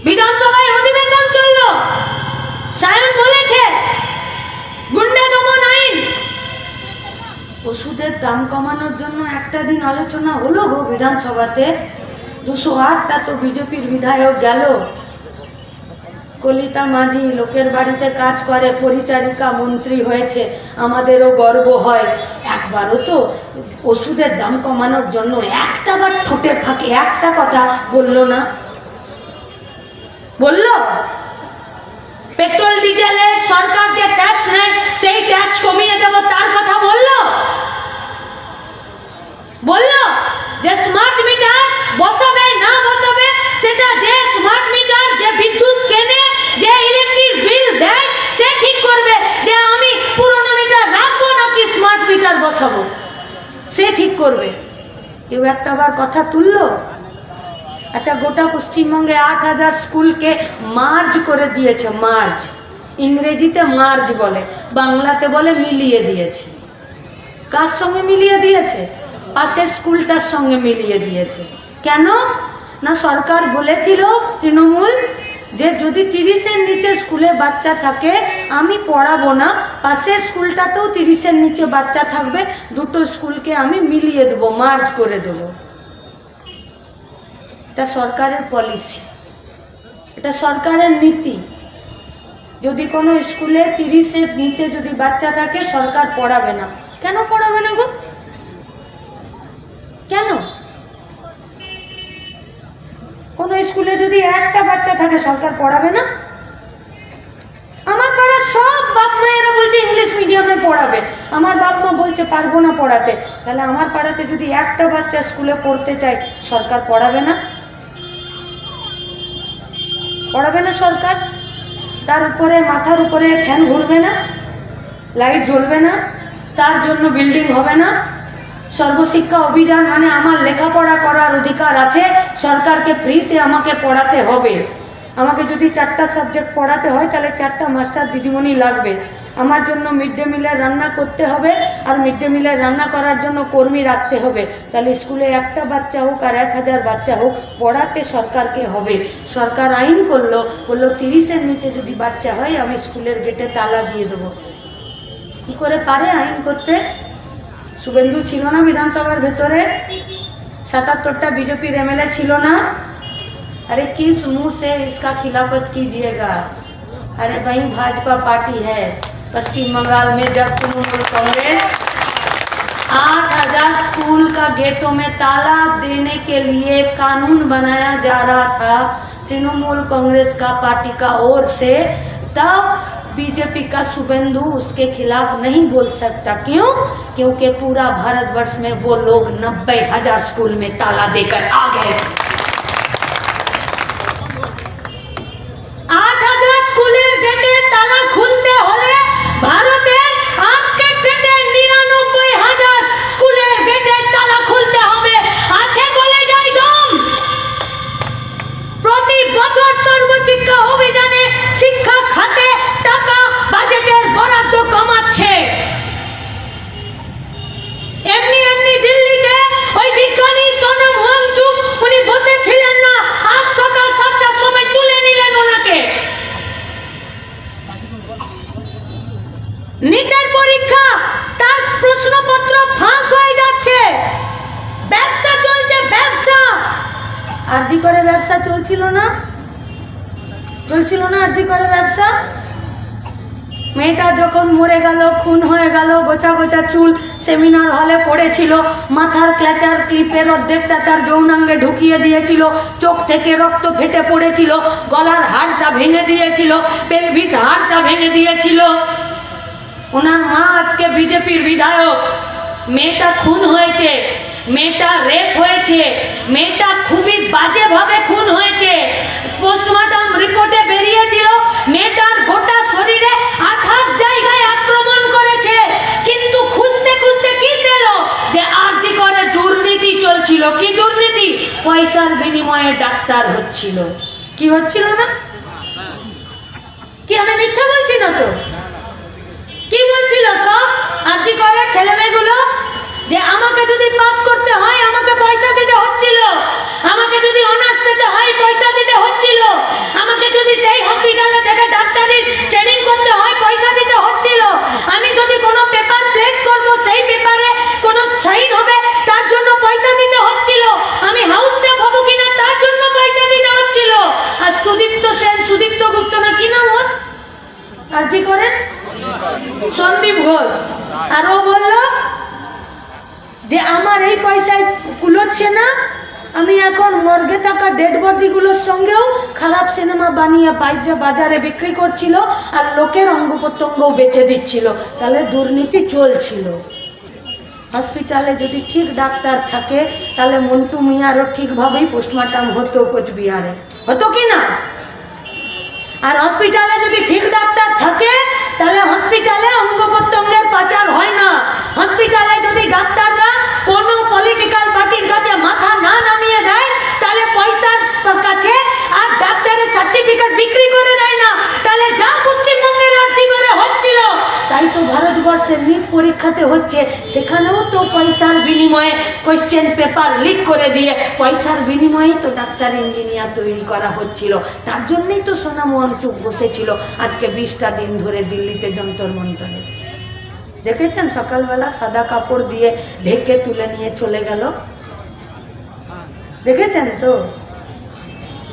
বিধানসভায় অধিবেশন চললো, সায়ন বলেছে গুন্ডা দমন আইন। ওষুধের দাম কমানোর জন্য একটা দিন আলোচনা হলো গো বিধানসভাতে। 208টা তো বিজেপির বিধায়ক গেল। কলিতা মাঝি লোকের বাড়িতে কাজ করে, পরিচারিকা মন্ত্রী হয়েছে, আমাদেরও গর্ব হয়। একবারও তো ওষুধের দাম কমানোর জন্য একটা বার ঠোঁটের ফাঁকে একটা কথা বললো না। বললো পেট্রোল ডিজেলের সরকার যে ট্যাক্স নেয় সেই ট্যাক্স কমিয়ে দেব, তার কথা বললো যে স্মার্ট মিটার বসাবে না বসাবে সেটা যে স্মার্ট মিটার যে বিদ্যুৎ কেনে, যে ইলেকট্রিক বিল দেয়, সে ঠিক করবে যে আমি পুরনো মিটার রাখবো নাকি স্মার্ট মিটার বসাবো, সে ঠিক করবে। কেউ একটা বার কথা তুললো? আচ্ছা, গোটা পশ্চিমবঙ্গে 8000 স্কুলকে মার্জ করে দিয়েছে। মার্জ, ইংরেজিতে মার্জ বলে, বাংলাতে বলে মিলিয়ে দিয়েছে। কার সঙ্গে মিলিয়ে দিয়েছে? পাশের স্কুলটার সঙ্গে মিলিয়ে দিয়েছে। কেন না সরকার বলেছিল তৃণমূল যে যদি 30-এর নিচে স্কুলে বাচ্চা থাকে আমি পড়াবো না, পাশের স্কুলটাতেও 30-এর নিচে বাচ্চা থাকবে, দুটো স্কুলকে আমি মিলিয়ে দেবো, মার্জ করে দেবো। এটা সরকারের পলিসি, এটা সরকারের নীতি। যদি কোনো স্কুলে 30-এর নিচে যদি বাচ্চা থাকে সরকার পড়াবে না। কেন পড়াবে না গো? কেন? কোনো স্কুলে যদি একটা বাচ্চা থাকে সরকার পড়াবে না? আমার পাড়ার সব বাপ মায়েরা বলছে ইংলিশ মিডিয়ামে পড়াবে, আমার বাপ মা বলছে পারবো না পড়াতে। তাহলে আমার পাড়াতে যদি একটা বাচ্চা স্কুলে পড়তে চায় সরকার পড়াবে না? পড়াবে না সরকার? তার উপরে মাথার উপরে ফ্যান ঘুরবে না, লাইট জ্বলবে না, তার জন্য বিল্ডিং হবে না। সর্বশিক্ষা অভিযান মানে আমার লেখাপড়া করার অধিকার আছে, সরকারকে ফ্রিতে আমাকে পড়াতে হবে। আমাকে যদি 4টা সাবজেক্ট পড়াতে হয় তাহলে 4টা মাস্টার দিদিমণি লাগবে। আমার জন্য মিড ডে মিলের রান্না করতে হবে, আর মিড ডে মিলের রান্না করার জন্য কর্মী রাখতে হবে। তাহলে স্কুলে একটা বাচ্চা হোক আর 1000 বাচ্চা হোক, পড়াতে সরকারকে হবে। সরকার আইন করলো, বললো 30-এর নিচে যদি বাচ্চা হয় আমি স্কুলের গেটে তালা দিয়ে দেবো। কি করে পারে আইন করতে? শুভেন্দু ছিল না বিধানসভার ভেতরে? 77টা বিজেপির এমএলএ ছিল না? अरे किस मुंह से इसका खिलाफत कीजिएगा? अरे भाई भाजपा पार्टी है। पश्चिम बंगाल में जब तृणमूल कांग्रेस 8000 स्कूल का गेटों में ताला देने के लिए कानून बनाया जा रहा था तृणमूल कांग्रेस का पार्टी का ओर से, तब बीजेपी का शुभेंदु उसके खिलाफ नहीं बोल सकता। क्यों? क्योंकि पूरा भारतवर्ष में वो लोग 90,000 स्कूल में ताला देकर आ गए। 8,000 স্কুলের গেটে তালা খুলতে হলে ভারতের আজকে গেটে 99,000 স্কুলের গেটে তালা খুলতে হবে। আছে বলে যাই দম। প্রতি বছর সর্বশিক্ষা অভিযানে শিক্ষা খাতে টাকা বাজেটের বরাদ্দ কমাচ্ছে। এমনি এমনি দিল্লিতে ওই বিজ্ঞানী সোনাম ওয়াংচুক উনি বসেছিলেন না, আজ সকাল 7টার সময় তুলে নিলেন ওনাকে। নিটের পরীক্ষা তার প্রশ্নপত্র ফাঁস হয়ে যাচ্ছে, ব্যবসা চলছে ব্যবসা। আরজি করে ব্যবসা চলছিল না আরজি করে ব্যবসা। মেয়েটা যখন মরে গেল, খুন হয়ে গেল, গোছা গোছা চুল, সেমিনার হলে পড়েছিল, মাথার ক্ল্যাচার ক্লিপের অর্ধেকটা তার যৌনাঙ্গে ঢুকিয়ে দিয়েছিল, চোখ থেকে রক্ত ফেটে পড়েছিল, গলার হাড়টা ভেঙে দিয়েছিল, পেলভিস হাড়টা ভেঙে দিয়েছিল। ওনার মা আজকে বিজেপির বিধায়ক। মেয়েটা খুন হয়েছে, মেয়েটা রেপ হয়েছে, মেয়েটা খুবই বাজেভাবে খুন হয়েছে। পোস্টমর্টম রিপোর্টে বেরিয়েছিল মেয়েটার গোটা শরীরে 28 জায়গায় আক্রমণ করেছে, কিন্তু খুঁজতে খুঁজতে কি পেল? যে আরজি করে দুর্নীতি চলছিল। কি দুর্নীতি? পয়সার বিনিময়ে ডাক্তার হচ্ছিল। কি হচ্ছিল না? কি আমি মিথ্যা বলছি না তো? কি বলছিল সব আরজি করে ছেলে মেয়েগুলো? যে আমাকে যদি পাস করতে হয় আমাকে পয়সা দিতে হচ্ছিল, আমাকে যদি অনার্স পেতে হয় পয়সা দিতে হচ্ছিল, আমাকে যদি সেই হসপিটালে থেকে ডাক্তারি ট্রেনিং করতে হয় পয়সা দিতে হচ্ছিল, আমি যদি কোনো পেপার প্লেস করব সেই পেপারে কোনো সাইন হবে তার জন্য পয়সা দিতে হচ্ছিল, আমি হাউস স্টাফ হব কিনা তার জন্য পয়সা দিতে হচ্ছিল। আর সুদীপ্ত সেন, সুদীপ্ত গুপ্ত না কি নাম ওর, আরজি করে সন্দীপ ঘোষ, আর ও বলল যে আমার এই পয়সায় কুলোচ্ছে না, আমি এখন মর্গে থাকা ডেড বডিগুলোর সঙ্গেও খারাপ সিনেমা বানিয়ে বাজারে বিক্রি করছিল আর লোকের অঙ্গ প্রত্যঙ্গও বেচে দিচ্ছিল। তাহলে দুর্নীতি চলছিল। হসপিটালে যদি ঠিক ডাক্তার থাকে তাহলে মন্টু মিয়ারও ঠিকভাবেই পোস্টমর্টম হতো কোচবিহারে, হতো কি না? আর হসপিটালে যদি ঠিক ডাক্তার থাকে তাহলে হসপিটালে অঙ্গ প্রত্যঙ্গের পাচার হয় না। হসপিটালে যদি ডাক্তাররা কোনো পলিটিক্যাল পার্টির কাছে মাথা না নামিয়ে দেয় তাহলে পয়সার কাছে আর ডাক্তারের সার্টিফিকেট বিক্রি করে দেয় না। তাহলে যা পশ্চিমবঙ্গের আরজি করে হচ্ছিল তাই তো ভারতবর্ষের নিট পরীক্ষাতে হচ্ছে, সেখানেও তো পয়সার বিনিময়ে কোয়েশ্চেন পেপার লিক করে দিয়ে পয়সার বিনিময়েই তো ডাক্তার ইঞ্জিনিয়ার তৈরি করা হচ্ছিল। তার জন্যই তো সোনাম ওয়াংচুক বসেছিল আজকে 20টা দিন ধরে দিল্লিতে যন্তর মন্তরে। দেখেছেন সকালবেলা সাদা কাপড় দিয়ে ঢেকে তুলে নিয়ে চলে গেল, দেখেছেন তো?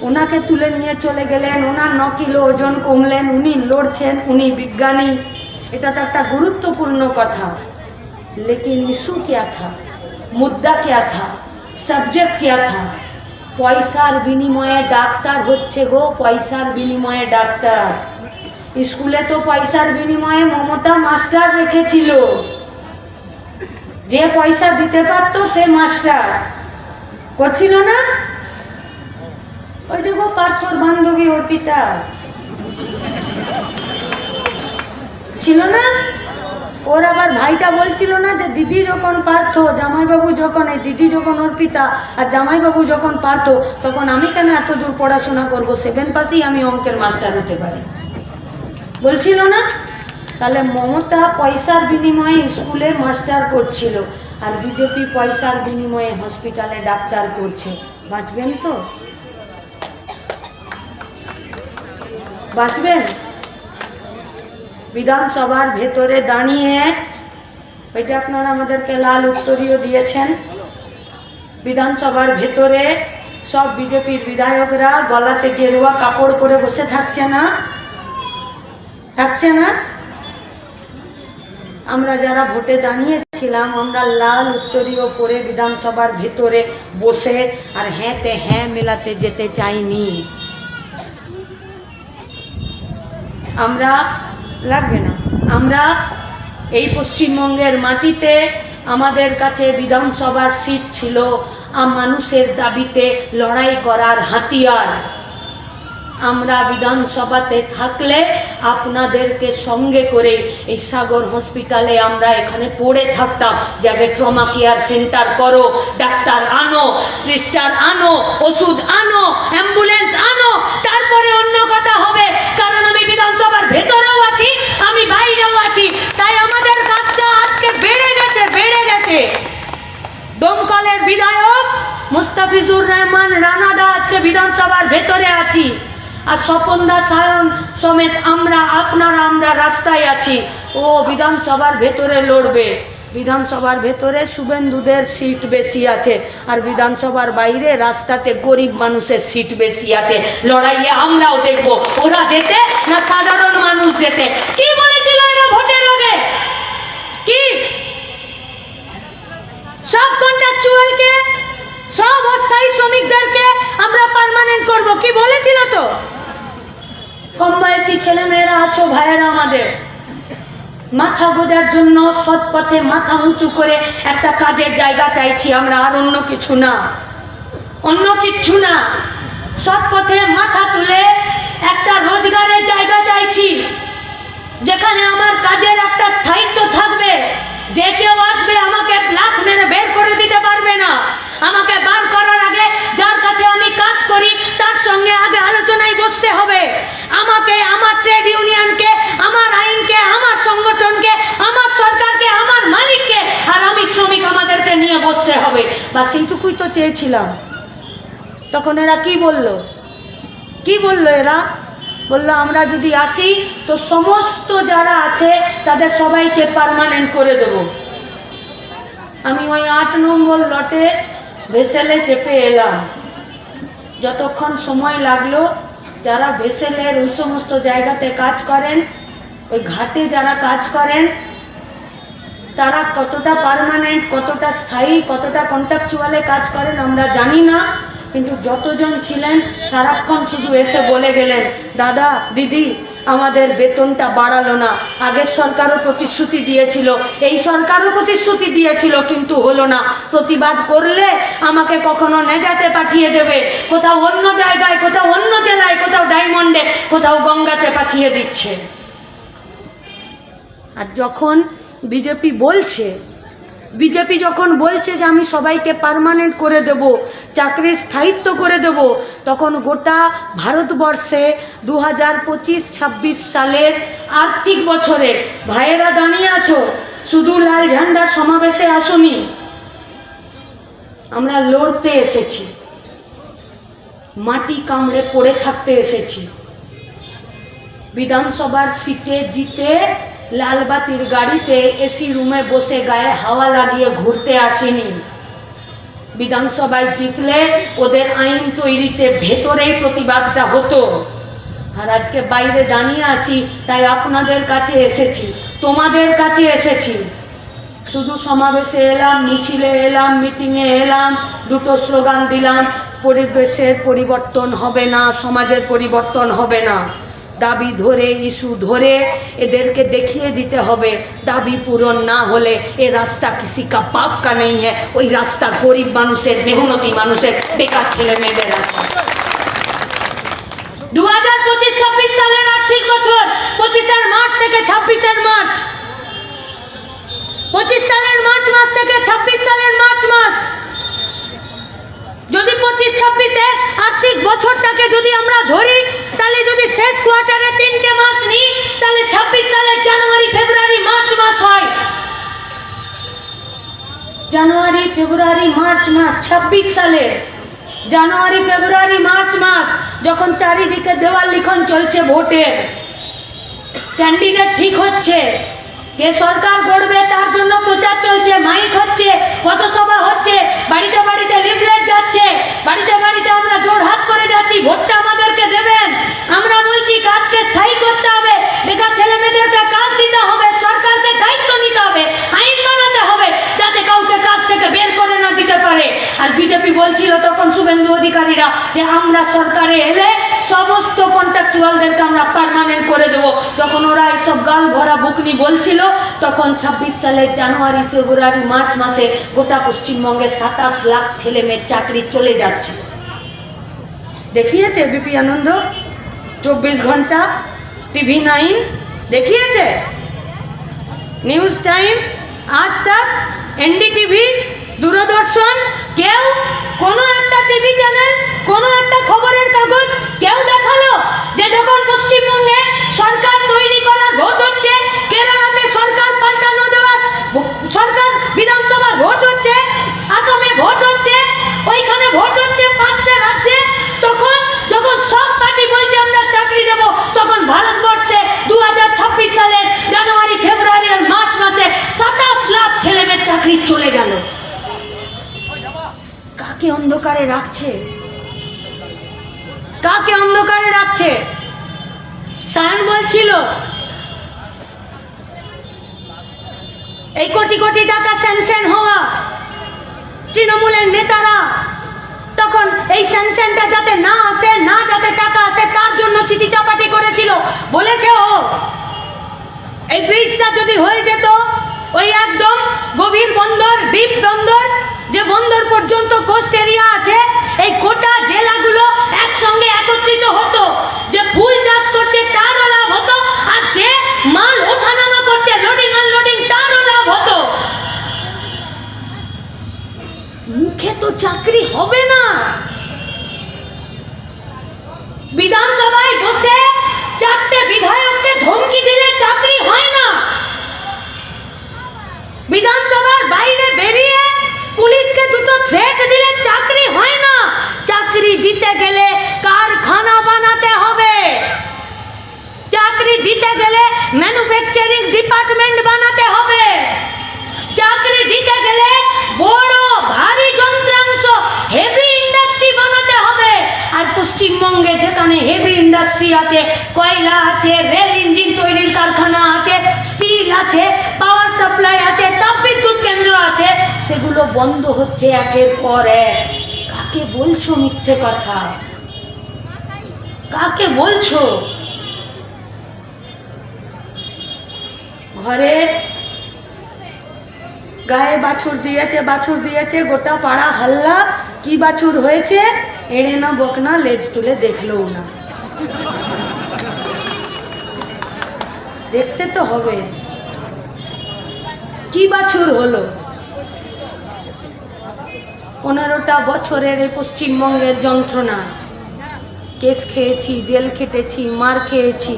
ওনাকে তুলে নিয়ে চলে গেলেন, ওনার 9 কিলো ওজন কমলেন, উনি লড়ছেন, উনি বিজ্ঞানী, এটা তো একটা গুরুত্বপূর্ণ কথা। लेकिन इशू क्या था, मुद्दा क्या था, सब्जेक्ट क्या था? পয়সার বিনিময়ে ডাক্তার হচ্ছে গো, পয়সার বিনিময়ে ডাক্তার। স্কুলে তো পয়সার বিনিময়ে মমতা মাস্টার রেখেছিল, যে পয়সা দিতে পারতো সে মাস্টার করছিল না। ওই যে গো পার্থর বান্ধবী অর্পিতা ছিল না, ওর আবার ভাইটা বলছিল না যে দিদি যখন পার্থ, জামাইবাবু যখন, এই দিদি যখন অর্পিতা আর জামাইবাবু যখন পার্থ, তখন আমি কেন এত দূর পড়াশোনা করবো, 7 পাসেই আমি অঙ্কের মাস্টার হতে পারি, বলছিল না? তাহলে মমতা পয়সার বিনিময়ে স্কুলে মাস্টার করছিল আর বিজেপি পয়সার বিনিময়ে হসপিটালে ডাক্তার করছে। বাঁচবেন তো? বাঁচবেন? বিধানসভার ভেতরে দাঁড়িয়ে, ওই যে আপনারা আমাদেরকে লাল উত্তরীয় দিয়েছেন, বিধানসভার ভেতরে সব বিজেপির বিধায়করা গলাতে গেরুয়া কাপড় পরে বসে থাকছে না? থাকছে না? আমরা যারা ভোটে দাঁড়িয়েছিলাম আমরা লাল উত্তরীয় পরে বিধানসভার ভেতরে বসে আর হ্যাঁতে হ্যাঁ মেলাতে যেতে চাইনি। আমরা লাগবে না। আমরা এই পশ্চিমবঙ্গের মাটিতে আমাদের কাছে বিধানসভার সিট ছিল মানুষের দাবিতে লড়াই করার হাতিয়ার। আমরা বিধানসভাতে থাকলে আপনাদেরকে সঙ্গে করে এই সাগর হসপিটালে আমরা এখানে পড়ে থাকতাম যে আগে ট্রমা কেয়ার সেন্টার করো, ডাক্তার আনো, সিস্টার আনো, ওষুধ আনো, অ্যাম্বুলেন্স আনো, তারপরে অন্য কথা হবে। কারণ আমি বিধানসভার ভেতরেও আছি, আমি বাইরেও আছি, তাই আমাদের কাজটা আজকে বেড়ে গেছে। দমকলের বিধায়ক মুস্তাফিজুর রহমান রানাদা আজকে বিধানসভার ভেতরে আছি, আর স্বপনদা সায়ন সমেত আমরা রাস্তায় আছি। ও বিধানসভার ভেতরে লড়বে। বিধানসভার ভেতরে শুভেন্দুদের সিট বেশি আছে, আর বিধানসভার বাইরে রাস্তাতে গরিব মানুষের সিট বেশি আছে। লড়াইয়ে আমরাও দেখবো ওরা যেতে না সাধারণ মানুষ যেতে। কি বলেছিল এরা ভোটের আগে? কি সব কন্ট্রাকচুয়ালকে, সব অস্থায়ী শ্রমিকদেরকে আমরা পার্মানেন্ট করব, কি বলেছিল? তো কম বয়সী ছেলে মেয়েরা আছো ভাইয়েরা, আমাদের মাথা গোজার জন্য সৎ পথে মাথা উঁচু করে একটা কাজের জায়গা চাইছি আমরা, আর অন্য কিছু না। সৎ পথে মাথা তুলে একটা রোজগারের জায়গা চাইছি, যেখানে আমার কাজের একটা স্থায়িত্ব থাকবে। যে কেউ আসবে আমাকে ব্ল্যাক মেরে বের করে দিতে পারবে না। আমাকে বার করার আগে যার কাছে আমি কাজ করি তার সঙ্গে আগে আলোচনায় বসতে হবে। আমাকে, আমার ট্রেড ইউনিয়নকে, আমার আইনকে, আমার সংগঠনকে, আমার সরকারকে, আমার মালিককে আর আমি শ্রমিক আমাদেরকে নিয়ে বসতে হবে। বা সেইটুকুই তো চেয়েছিলাম। তখন এরা কি বলল? এরা বললো আমরা যদি আসি তো সমস্ত যারা আছে তাদের সবাইকে পার্মানেন্ট করে দেব। আমি ওই 8 নম্বর লটে ভেসেলে চেপে এলাম। যতক্ষণ সময় লাগলো, যারা ভেসেলের ওই সমস্ত জায়গাতে কাজ করেন, ওই ঘাটে যারা কাজ করেন, তারা কতটা পার্মানেন্ট, কতটা স্থায়ী, কতটা কন্ট্রাকচুয়ালে কাজ করেন আমরা জানি না। কিন্তু যতজন ছিলেন সারাক্ষণ শুধু এসে বলে গেলেন, দাদা দিদি আমাদের বেতনটা বাড়ালো না। আগের সরকারও প্রতিশ্রুতি দিয়েছিল, এই সরকারও প্রতিশ্রুতি দিয়েছিল, কিন্তু হলো না। প্রতিবাদ করলে আমাকে কখনো নেজাতে পাঠিয়ে দেবে, কোথাও অন্য জায়গায়, কোথাও অন্য জেলায়, কোথাও ডায়মন্ডে, কোথাও গঙ্গাতে পাঠিয়ে দিচ্ছে। আর যখন বিজেপি যখন বলছে যে আমি সবাইকে পার্মানেন্ট করে দেব, চাকরির স্থায়িত্ব করে দেব, তখন গোটা ভারতবর্ষে 2025-26 সালের আর্থিক বছরে ভাইয়েরা দাঁড়িয়ে আছো, শুধু লাল ঝান্ডার সমাবেশে আসুনি, আমরা লড়তে এসেছি, মাটি কামড়ে পড়ে থাকতে এসেছি। বিধানসভার সিটে জিতে লালবাতির গাড়িতে এসি রুমে বসে গায়ে হাওয়া লাগিয়ে ঘুরতে আসেনি। বিধানসভায় জিতলে ওদের আইন তৈরিতে ভেতরেই প্রতিবাদটা হতো। আর আজকে বাইরে দাঁড়িয়ে আছি, তাই আপনাদের কাছে এসেছি, তোমাদের কাছে এসেছি। শুধু সমাবেশে এলাম, মিছিলে এলাম, মিটিংয়ে এলাম, দুটো স্লোগান দিলাম, পরিবেশের পরিবর্তন হবে না, সমাজের পরিবর্তন হবে না। দাবি ধরে, ইস্যু ধরে এদেরকে দেখিয়ে দিতে হবে, দাবি পূরণ না হলে এ রাস্তা কিসি কা বাপ কা নেই হ্যাঁ, ওই রাস্তা গরিব মানুষের, মেহনতি মানুষের, বেকার ছেলে মেয়েদের রাস্তা। 2025-26 সালের আর্থিক বছর 25 মার্চ থেকে 26 মার্চ, 25 সালের মার্চ মাস থেকে 26 সালের মার্চ মাস, যদি 25-26 আর্থিক বছরটাকে যদি আমরা ধরি, তাহলে যদি শেষ কোয়ার্টারে 3টে মাস নিই, তাহলে 26 সালের জানুয়ারি ফেব্রুয়ারি মার্চ মাস হয়। জানুয়ারি ফেব্রুয়ারি মার্চ মাস 26 সালের জানুয়ারি ফেব্রুয়ারি মার্চ মাস, যখন চারিদিকে দেওয়াল লিখন চলছে ভোটের, ক্যান্ডিডেট ঠিক হচ্ছে, কে সরকার গড়বে তার জন্য প্রচার চলছে, মাইক হচ্ছে, পথসভা হচ্ছে, বাড়িতে বাড়িতে লিফলেট যাচ্ছে, বাড়িতে বাড়িতে আমরা জোড়হাত করে যাচ্ছি, ভোটটা আমাদেরকে দেবেন। আমরা বলছি কাজকে স্থায়ী করতে হবে, বেকার ছেলে মেয়েদেরকে কাজ দিতে হবে, সরকারকে দায়িত্ব নিতে হবে, আইন বানাতে হবে যাতে কাউকে কাজ থেকে বের করে না দিতে পারে। আর বিজেপি বলছিল তখন শুভেন্দু অধিকারীরা যে আমরা সরকারে এলে সমস্ত কন্ট্রাকচুয়ালদেরকে আমরা পার্মানেন্ট করে দেব। যখন ওরা এইসব গাল ভরা বুকনি বলছিল, তখন 26 সালের জানুয়ারি, ফেব্রুয়ারি, মার্চ মাসে গোটা পশ্চিমবঙ্গে 27 লাখ ছেলে মেয়ের চাকরি চলে যাচ্ছে। দেখিয়েছে বিপি আনন্দ, 24 ঘন্টা, টিভি 9 দেখিয়েছে, নিউজ টাইম, আজ তাক, এনডিটিভি, দূরদর্শন, কেউ কোনো একটা টিভি চ্যানেল, কোনো একটা খবরের কাগজ কেউ দেখালো যে যখন পশ্চিমবঙ্গে সরকার তৈরি করার ভোট হচ্ছে, কেরালাতে সরকার পাল্টানো দেওয়ার সরকার বিধানসভার ভোট হচ্ছে, আসামে ভোট হচ্ছে, ওইখানে ভোট হচ্ছে 5টা রাজ্যে, তখন যখন সব পার্টি বলছে আমরা চাকরি দেব, তখন ভারতবর্ষে 2026 সালের জানুয়ারি, ফেব্রুয়ারি আর মার্চ মাসে 27 লাখ ছেলে মেয়ের চাকরি চলে গেল। কাকে অন্ধকারে রাখছে? কাকে অন্ধকারে রাখছে? সায়ন বলছিল এই কোটি কোটি টাকা স্যাংশন হওয়া, তৃণমূলের নেতারা তখন এই স্যাংশনটা যাতে না আসে, না যাতে টাকা আসে, তার জন্য চিঠি চাপাটি করেছিল। বলেছে ও এই ব্রিজটা যদি হয়ে যেত, ওই একদম গভীর বন্দর, দ্বীপ বন্দর, যে বন্দর পর্যন্ত কোস্ট এরিয়া আছে, এই গোটা জেলাগুলো একসঙ্গে একত্রিত হতো, যে ফুল চাষ করছে তারও লাভ হতো, আর যে মাল ওঠানামা করছে, লোডিং আনলোডিং, তারও লাভ হতো। মুখে তো চাকরি হবে না। বিধানসভায় বসে 4টে বিধায়ককে ধমকি দিলে চাকরি হয় না। বিধানসভার বাইরে বেরিয়ে পুলিশকে দুটো থ্রেট দিলে চাকরি হয় না। চাকরি দিতে গেলে কারখানা বানাতে হবে, চাকরি দিতে গেলে ম্যানুফ্যাকচারিং ডিপার্টমেন্ট বানাতে হবে, চাকরি দিতে গেলে বড় ভারী যন্ত্রাংশ, হেভি ইন্ডাস্ট্রি বানাতে হবে। আর পশ্চিমবঙ্গে যেখানে হেভি ইন্ডাস্ট্রি আছে, কয়লা আছে, রেল ইঞ্জিন তৈরির কারখানা আছে, স্টিল আছে, পাওয়ার সাপ্লাই আছে, তাপবিদ্যুৎ কেন্দ্র আছে, সেগুলো বন্ধ হচ্ছে একের পর এক। কাকে বলছো মিথ্যে কথা? কাকে বলছো? ঘরে গায়ে বাছুর দিয়েছে, গোটা পাড়া হাল্লা, কি বাছুর হয়েছে, এড়ে না বকনা, লেজ তুলে দেখলো না। দেখতে তো হবে কি বাছুর হলো। 15টা বছরের এই পশ্চিমবঙ্গের যন্ত্রণা, কেস খেয়েছি, জেল খেটেছি, মার খেয়েছি,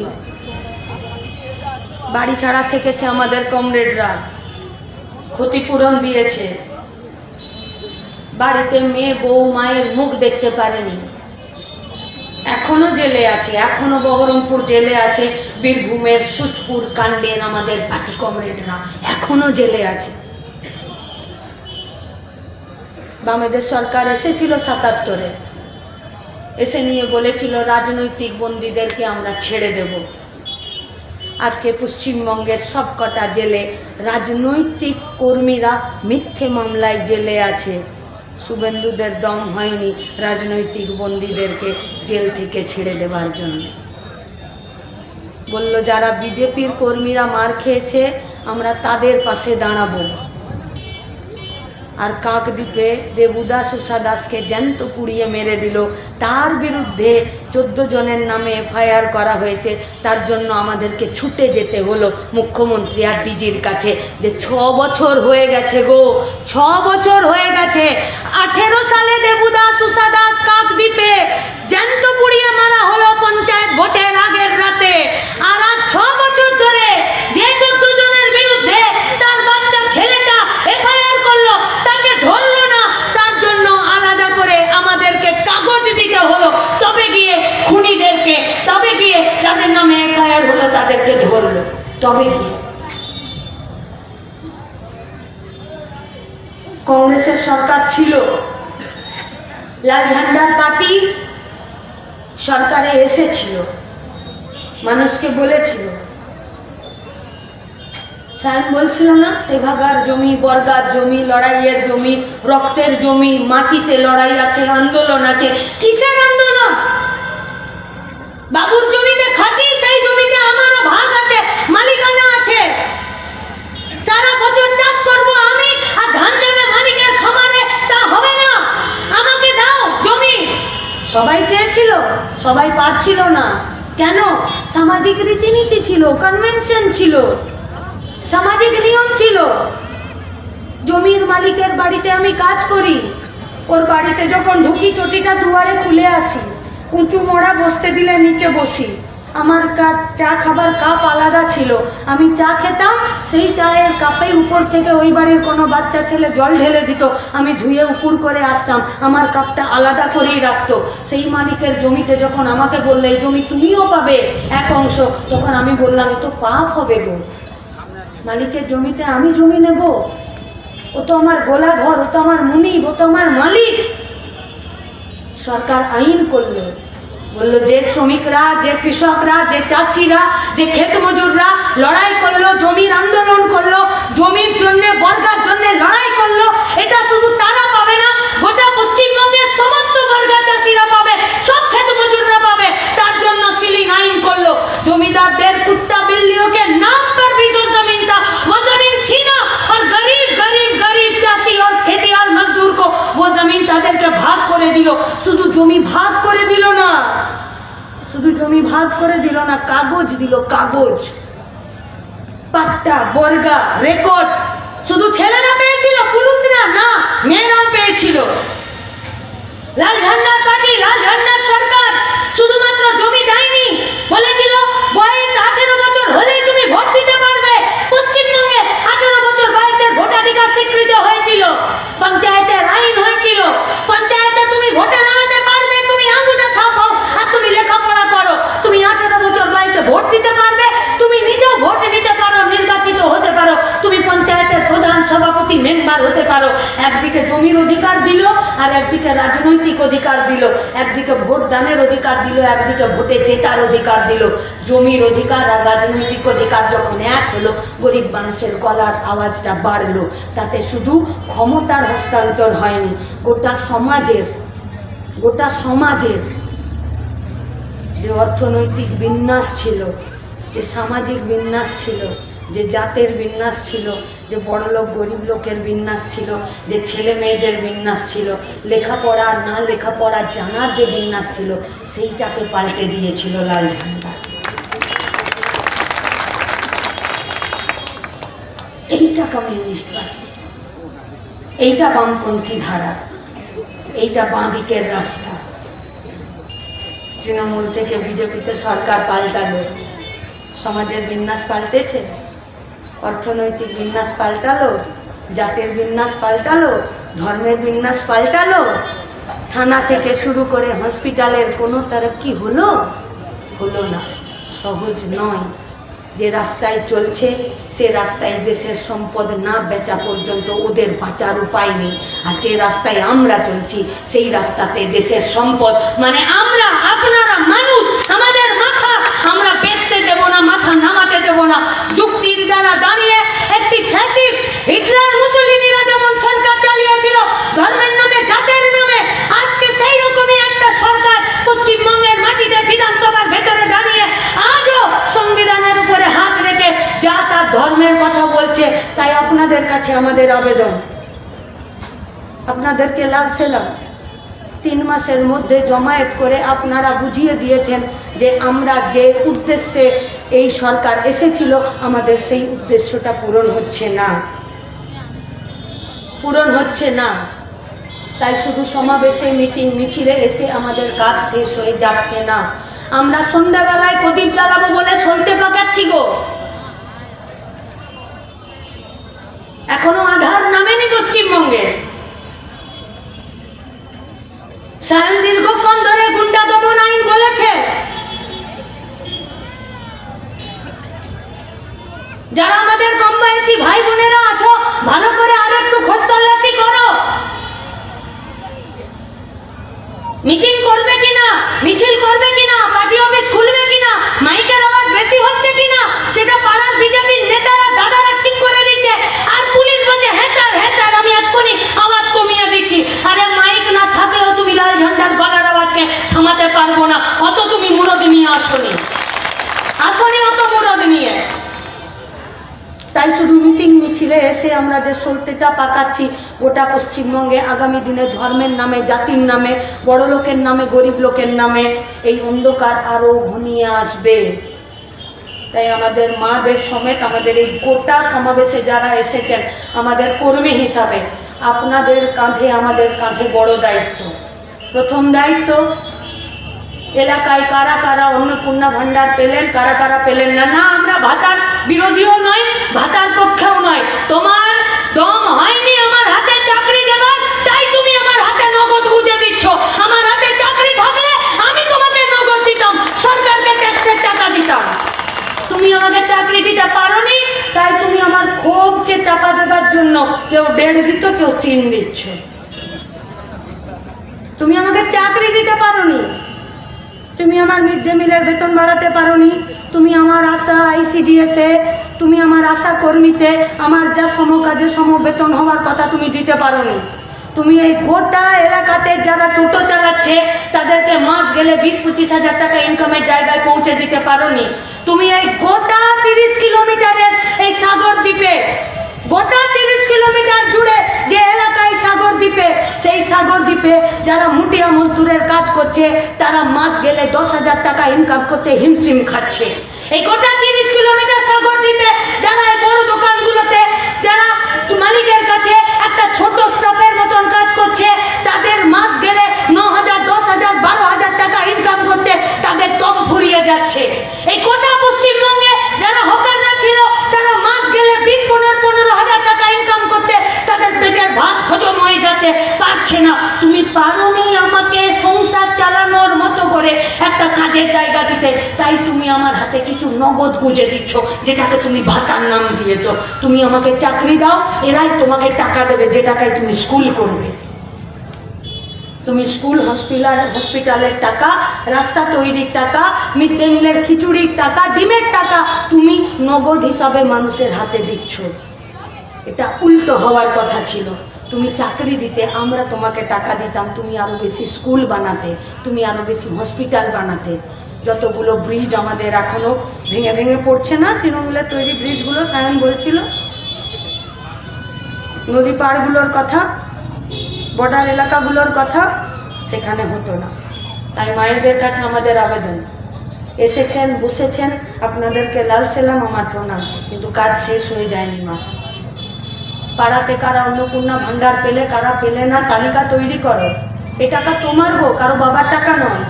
বাড়ি ছাড়া থেকেছে আমাদের কমরেডরা, ক্ষতিপূরণ দিয়েছে, বাড়িতে মেয়ে বউ মায়ের মুখ দেখতে পারেনি, এখনো জেলে আছে, এখনো বহরমপুর জেলে আছে, বীরভূমের সুচপুর কাণ্ডের আমাদের পার্টি কমরেডরা এখনো জেলে আছে। বামেদের সরকার এসেছিল 77-এ, এসে নিয়ে বলেছিল রাজনৈতিক বন্দীদেরকে আমরা ছেড়ে দেব। আজকে পশ্চিমবঙ্গের সবকটা জেলে রাজনৈতিক কর্মীরা মিথ্যে মামলায় জেলে আছে। শুভেন্দুদের দম হয়নি রাজনৈতিক বন্দীদেরকে জেল থেকে ছেড়ে দেওয়ার জন্য। বলল যারা বিজেপির কর্মীরা মার খেয়েছে আমরা তাদের পাশে দাঁড়াবো। আর কাকদ্বীপে দেবুদাস উষা দাসকে জ্যান্ত পুড়িয়ে মেরে দিল, তার বিরুদ্ধে 14 জনের নামে এফআইআর করা হয়েছে। তার জন্য আমাদেরকে ছুটে যেতে হলো মুখ্যমন্ত্রী আর ডিজির কাছে, যে 6 বছর হয়ে গেছে গো, 6 বছর হয়ে গেছে। 18 সালে দেবুদাস উষা দাস কাকদ্বীপে জ্যান্ত পুড়িয়ে মারা হলো পঞ্চায়েত ভোটের আগের রাতে। আর আজ 6 বছর ধরে যে 14 জনের বিরুদ্ধে তার বাচ্চা ছেলেটা এফআইআর করলো, তাকে ধরলো না। তার জন্য আলাদা করে আমাদেরকে কাগজ দিতে হলো, তবে গিয়ে খুনিদেরকে, তবে গিয়ে যাদের নামে এফআইআর হলো তাদেরকে ধরলো, তবে গিয়ে। কংগ্রেসের সরকার ছিল, লাল ঝান্ডার পার্টি সরকারে এসেছিল, মানুষকে বলেছিল, সায়ন বলছিল না, তেভাগার জমি, বর্গার জমি, লড়াইয়ের জমি, রক্তের জমি, মাটিতে লড়াই আছে, আন্দোলন আছে। কিসের আন্দোলন? বাবুর জমিতে খাটি, সেই জমিতে আমারও ভাগ আছে, মালিকানা আছে। সারা বছর চাষ করব আমি, আর ধান যাবে মালিকের খামারে, তা হবে না। আমাকে দাও জমি। সবাই চেয়েছিল, সবাই পাচ্ছিল না। কেন? সামাজিক রীতিনীতি ছিল, কনভেনশন ছিল, সামাজিক নিয়ম ছিল। জমির মালিকের বাড়িতে আমি কাজ করি, ওর বাড়িতে যখন ঢুকি চটিটা দুয়ারে খুলে আসি, উঁচু মোড়া বসতে দিলে নিচে বসি। আমার কাজ চা খাবার কাপ আলাদা ছিল, আমি চা খেতাম, সেই চায়ের কাপে উপর থেকে ওই বাড়ির কোনো বাচ্চা ছেলে জল ঢেলে দিত, আমি ধুয়ে উপুর করে আসতাম, আমার কাপটা আলাদা করেই রাখতো। সেই মালিকের জমিতে যখন আমাকে বললে এই জমি তুমিও পাবে এক অংশ, তখন আমি বললাম এ তো পাপ হবে গো, মালিকের জমিতে আমি জমি নেব? ও তো আমার গোলা ঘর, ও তো আমার মুনিব, ও তো আমার মালিক। সরকার আইন করলো, বললো যে শ্রমিকরা, যে কৃষকরা, যে চাষিরা, যে ক্ষেত মজুররা লড়াই করলো, জমির আন্দোলন করলো, জমির জন্য বর্গার জন্য লড়াই করলো, এটা শুধু তারা পাবে না, গোটা পশ্চিমবঙ্গের সমস্ত বর্গা চাষিরা পাবে, সব ক্ষেত মজুররা পাবে। তার জন্য সিলিং আইন করলো, জমিদারদের কুত্তা बिल्लियों के नाम पर भी जो जमीन था वो जमीन छीना और गरीब गरीब गरीब चाषी और खेतीहर मजदूर को वो जमीन তাদেরকে ভাগ করে দিল। শুধু জমি ভাগ করে দিল না, শুধু জমি ভাগ করে দিল না, কাগজ দিল, কাগজ, পাট্টা, বর্গা, রেকর্ড। শুধু ছেলেরা পেয়েছিল, পুরুষরা না, মেয়েরাও পেয়েছিল। লাল ঝান্ডার পার্টি, লাল ঝান্ডার সরকার শুধুমাত্র জমি দেয়নি, বলেছিল বয়স 18 বছর হলেই তুমি ভোট দিতে পারবে। পশ্চিমবঙ্গে 18 বছর বয়সের ভোটাধিকার স্বীকৃত হয়েছিল, পঞ্চায়েতের আইন হয়েছিল, পঞ্চায়েতে তুমি ভোটে দাঁড়াতে পারবে, তুমি আঙুলটা ছাপাও আর তুমি লেখাপড়া করো, তুমি 18 বছর বয়সে ভোট দিতে পারবে, তুমি নিজেও ভোট নিতে পারো, নির্বাচিত হতে পারো, তুমি পঞ্চায়েতের প্রধান, সভাপতি, মেম্বার হতে পারো। একদিকে জমির অধিকার দিল, আর একদিকে রাজনৈতিক অধিকার দিল, একদিকে ভোট দানের অধিকার দিল, একদিকে ভোটে জেতার অধিকার দিল। জমির অধিকার আর রাজনৈতিক অধিকার যখন এক হলো, গরিব মানুষের গলার আওয়াজটা বাড়লো। তাতে শুধু ক্ষমতার হস্তান্তর হয়নি, গোটা সমাজের যে অর্থনৈতিক বিন্যাস ছিল, যে সামাজিক বিন্যাস ছিল, যে জাতের বিন্যাস ছিল, যে বড়লোক গরিব লোকের বিন্যাস ছিল, যে ছেলে মেয়েদের বিন্যাস ছিল, লেখাপড়া আর না লেখাপড়া জানার যে বিন্যাস ছিল, সেইটাকে পাল্টে দিয়েছিল লাল ঝান্ডা। এইটা কমিউনিস্ট পার্টি, এইটা বামপন্থী ধারা, এইটা বাঁদিকের রাস্তা। তৃণমূল থেকে বিজেপিতে সরকার পাল্টালো, সমাজের বিন্যাস পাল্টেছে, অর্থনৈতিক বিন্যাস পাল্টালো, জাতের বিন্যাস পাল্টালো, ধর্মের বিন্যাস পাল্টালো। থানা থেকে শুরু করে হসপিটালের কোনো তরক্কি হলো না। সহজ নয়। যে রাস্তায় চলছে সে রাস্তায় দেশের সম্পদ না বেচা পর্যন্ত ওদের বাঁচার উপায় নেই। আর যে রাস্তায় আমরা চলছি সেই রাস্তাতে দেশের সম্পদ মানে আমরা, আপনারা মানুষ, আমাদের মাথা আমরা বেচতে দেব না, মাথা নামাতে দেব না। যুক্তির দ্বারা দাঁড়িয়ে একটি ফ্যাসিস্ট হিটলার মুসলিনিরা যেমন সরকার চালিয়েছিল ধর্মের নামে, জাতের নামে, আজকে সেই রকমই একটা সরকার পশ্চিমবঙ্গের মাটিতে বিধানসভার ভেতরে দাঁড়িয়ে আজও সংবিধানের উপরে হাত রেখে যা তার ধর্মের কথা বলছে। তাই আপনাদের কাছে আমাদের আবেদন, আপনাদেরকে লাল সেলাম, 3 মাসের মধ্যে জমায়েত করে আপনারা বুঝিয়ে দিয়েছেন যে আমরা যে উদ্দেশ্যে এই সরকার এসেছিল আমাদের সেই উদ্দেশ্যটা পূরণ হচ্ছে না। তাই শুধু সমাবেশে, মিটিং, মিছিলে এসে আমাদের কাজ শেষ হয়ে যাচ্ছে না। আমরা সন্ধ্যাবেলায় প্রদীপ জ্বালাবো বলে সলতে পাকাচ্ছি গো, এখনো আধার নামেনি পশ্চিমবঙ্গে। সায়ন দীর্ঘক্ষণ ধরে গুন্ডা দমন আইন বলেছে, যারা আমাদের কম বয়সী ভাই বোনেরা আছো ভালো করে আরেকটু খোঁজ তল্লাশি করো। মিটিং করবে কিনা, মিছিল করবে কিনা, পার্টি অফিস খুলবে কিনা, মাইকের আওয়াজ বেশি হচ্ছে কিনা সেটা পাড়ার বিজেপির নেতারা, দাদারা ঠিক করে দিচ্ছে। আর পুলিশ বলছে হ্যাঁ স্যার আমি এক্ষুনি আওয়াজ কমিয়ে দিচ্ছি। আরে মাইক না থাকলেও তুমি লাল ঝান্ডার গলার আওয়াজকে থামাতে পারবো না, অত তুমি মুরদ নিয়ে আসো। তাই শুধু মিটিং মিছিলে এসে আমরা যে সলতেটা পাকাচ্ছি, গোটা পশ্চিমবঙ্গে আগামী দিনে ধর্মের নামে, জাতির নামে, বড় লোকের নামে, গরিব লোকের নামে এই অন্ধকার আরও ঘনিয়ে আসবে। তাই আমাদের মাদের সমেত আমাদের এই গোটা সমাবেশে যারা এসেছেন আমাদের কর্মী হিসাবে, আপনাদের কাঁধে আমাদের কাঁধে বড় দায়িত্ব। প্রথম দায়িত্ব, এলাকায় কারা কারা অন্নপূর্ণা ভান্ডার পেলেন, কারা কারা পেলেন না। না, আমরা ভাতার বিরোধীও নয়, ভাতার পক্ষেও নয়। তোমার দম হয়নি আমার হাতে চাকরি দেবার, তাই তুমি আমার হাতে নগদ গুঁজে দিচ্ছ। আমার হাতে চাকরি থাকলে আমি তোমাকে নগদ দিতাম, সরকারকে ট্যাক্সের টাকা দিতাম। তুমি আমাকে চাকরি দিতে পারোনি, তাই তুমি আমার ক্ষোভকে চাপা দেবার জন্য কেউ 1.5 দিত, কেউ 3 দিচ্ছ। তুমি আমাকে চাকরি দিতে পারোনি, তুমি আমার মিড ডে মিলের বেতন বাড়াতে পারোনি, তুমি আমার আশা আইসিডিএসে, তুমি আমার আশা কর্মীতে আমার যা সমকাজে সমবেতন হওয়ার কথা তুমি দিতে পারোনি। তুমি এই গোটা এলাকাতে যারা টোটো চালাচ্ছে তাদেরকে মাস গেলে 20-25 হাজার টাকা ইনকামের জায়গায় পৌঁছে দিতে পারোনি। তুমি এই গোটা 30 কিলোমিটারের এই সাগর দ্বীপে, গোটা 30 কিলোমিটার জুড়ে যে এলাকায় সাগর দ্বীপে, সেই সাগর দ্বীপে যারা মুটিয়া মজদুরের কাজ করছে তারা মাস গেলে 10,000 টাকা ইনকাম করতে হিমশিম খাচ্ছে। এই গোটা 30 কিলোমিটার সাগর দ্বীপে যারা এই বড় দোকানগুলোতে যারা মালিকের কাছে একটা ছোট স্টাফের মতন কাজ করছে, তাদের মাস গেলে 9,000, 10,000, 12,000 টাকা ইনকাম করতে তাদের দম ফুরিয়ে যাচ্ছে। এই গোটা পশ্চিমবঙ্গে যারা হকাররা ছিল তারা মাস গেলে 20-15,000 টাকা ইনকাম করতে তাদের পেটের ভাত হজম হয়ে যাচ্ছে, পারছে না। তুমি পারোনি আমাকে সংসার চালানোর মতো করে একটা কাজের জায়গা দিতে, তাই তুমি আমার হাতে কিছু নগদ গুঁজে দিচ্ছ, যেটাকে তুমি ভাতার নাম দিয়েছ। তুমি আমাকে চাকরি দাও, এরাই তোমাকে টাকা দেবে, যে টাকায় তুমি স্কুল করবে। তুমি স্কুল, হসপিটালের টাকা, রাস্তা তৈরির টাকা, মিড ডে মিলের খিচুড়ির টাকা, ডিমের টাকা তুমি নগদ হিসাবে মানুষের হাতে দিচ্ছ। এটা উল্টো হওয়ার কথা ছিল। তুমি চাকরি দিতে, আমরা তোমাকে টাকা দিতাম, তুমি আরো বেশি স্কুল বানাতে, তুমি আরো বেশি হসপিটাল বানাতে। যতগুলো ব্রিজ আমাদের এখনো ভেঙে ভেঙে পড়ছে না, তৃণমূলের তৈরি ব্রিজগুলো, সায়ন বলছিল নদী পাড়গুলোর কথা, বর্ডার এলাকাগুলোর কথা, সেখানে হতো না। তাই মায়েদের কাছে আমাদের আবেদন, এসেছেন, বসেছেন, আপনাদেরকে লাল সেলাম, আমার প্রণাম, কিন্তু কাজ শেষ হয়ে যায়নি। মা, পাড়াতে কারা অন্নপূর্ণা ভান্ডার পেলে, কারা পেলে না, তালিকা তৈরি করো। এ টাকা তোমার গো, কারো বাবার টাকা নয়।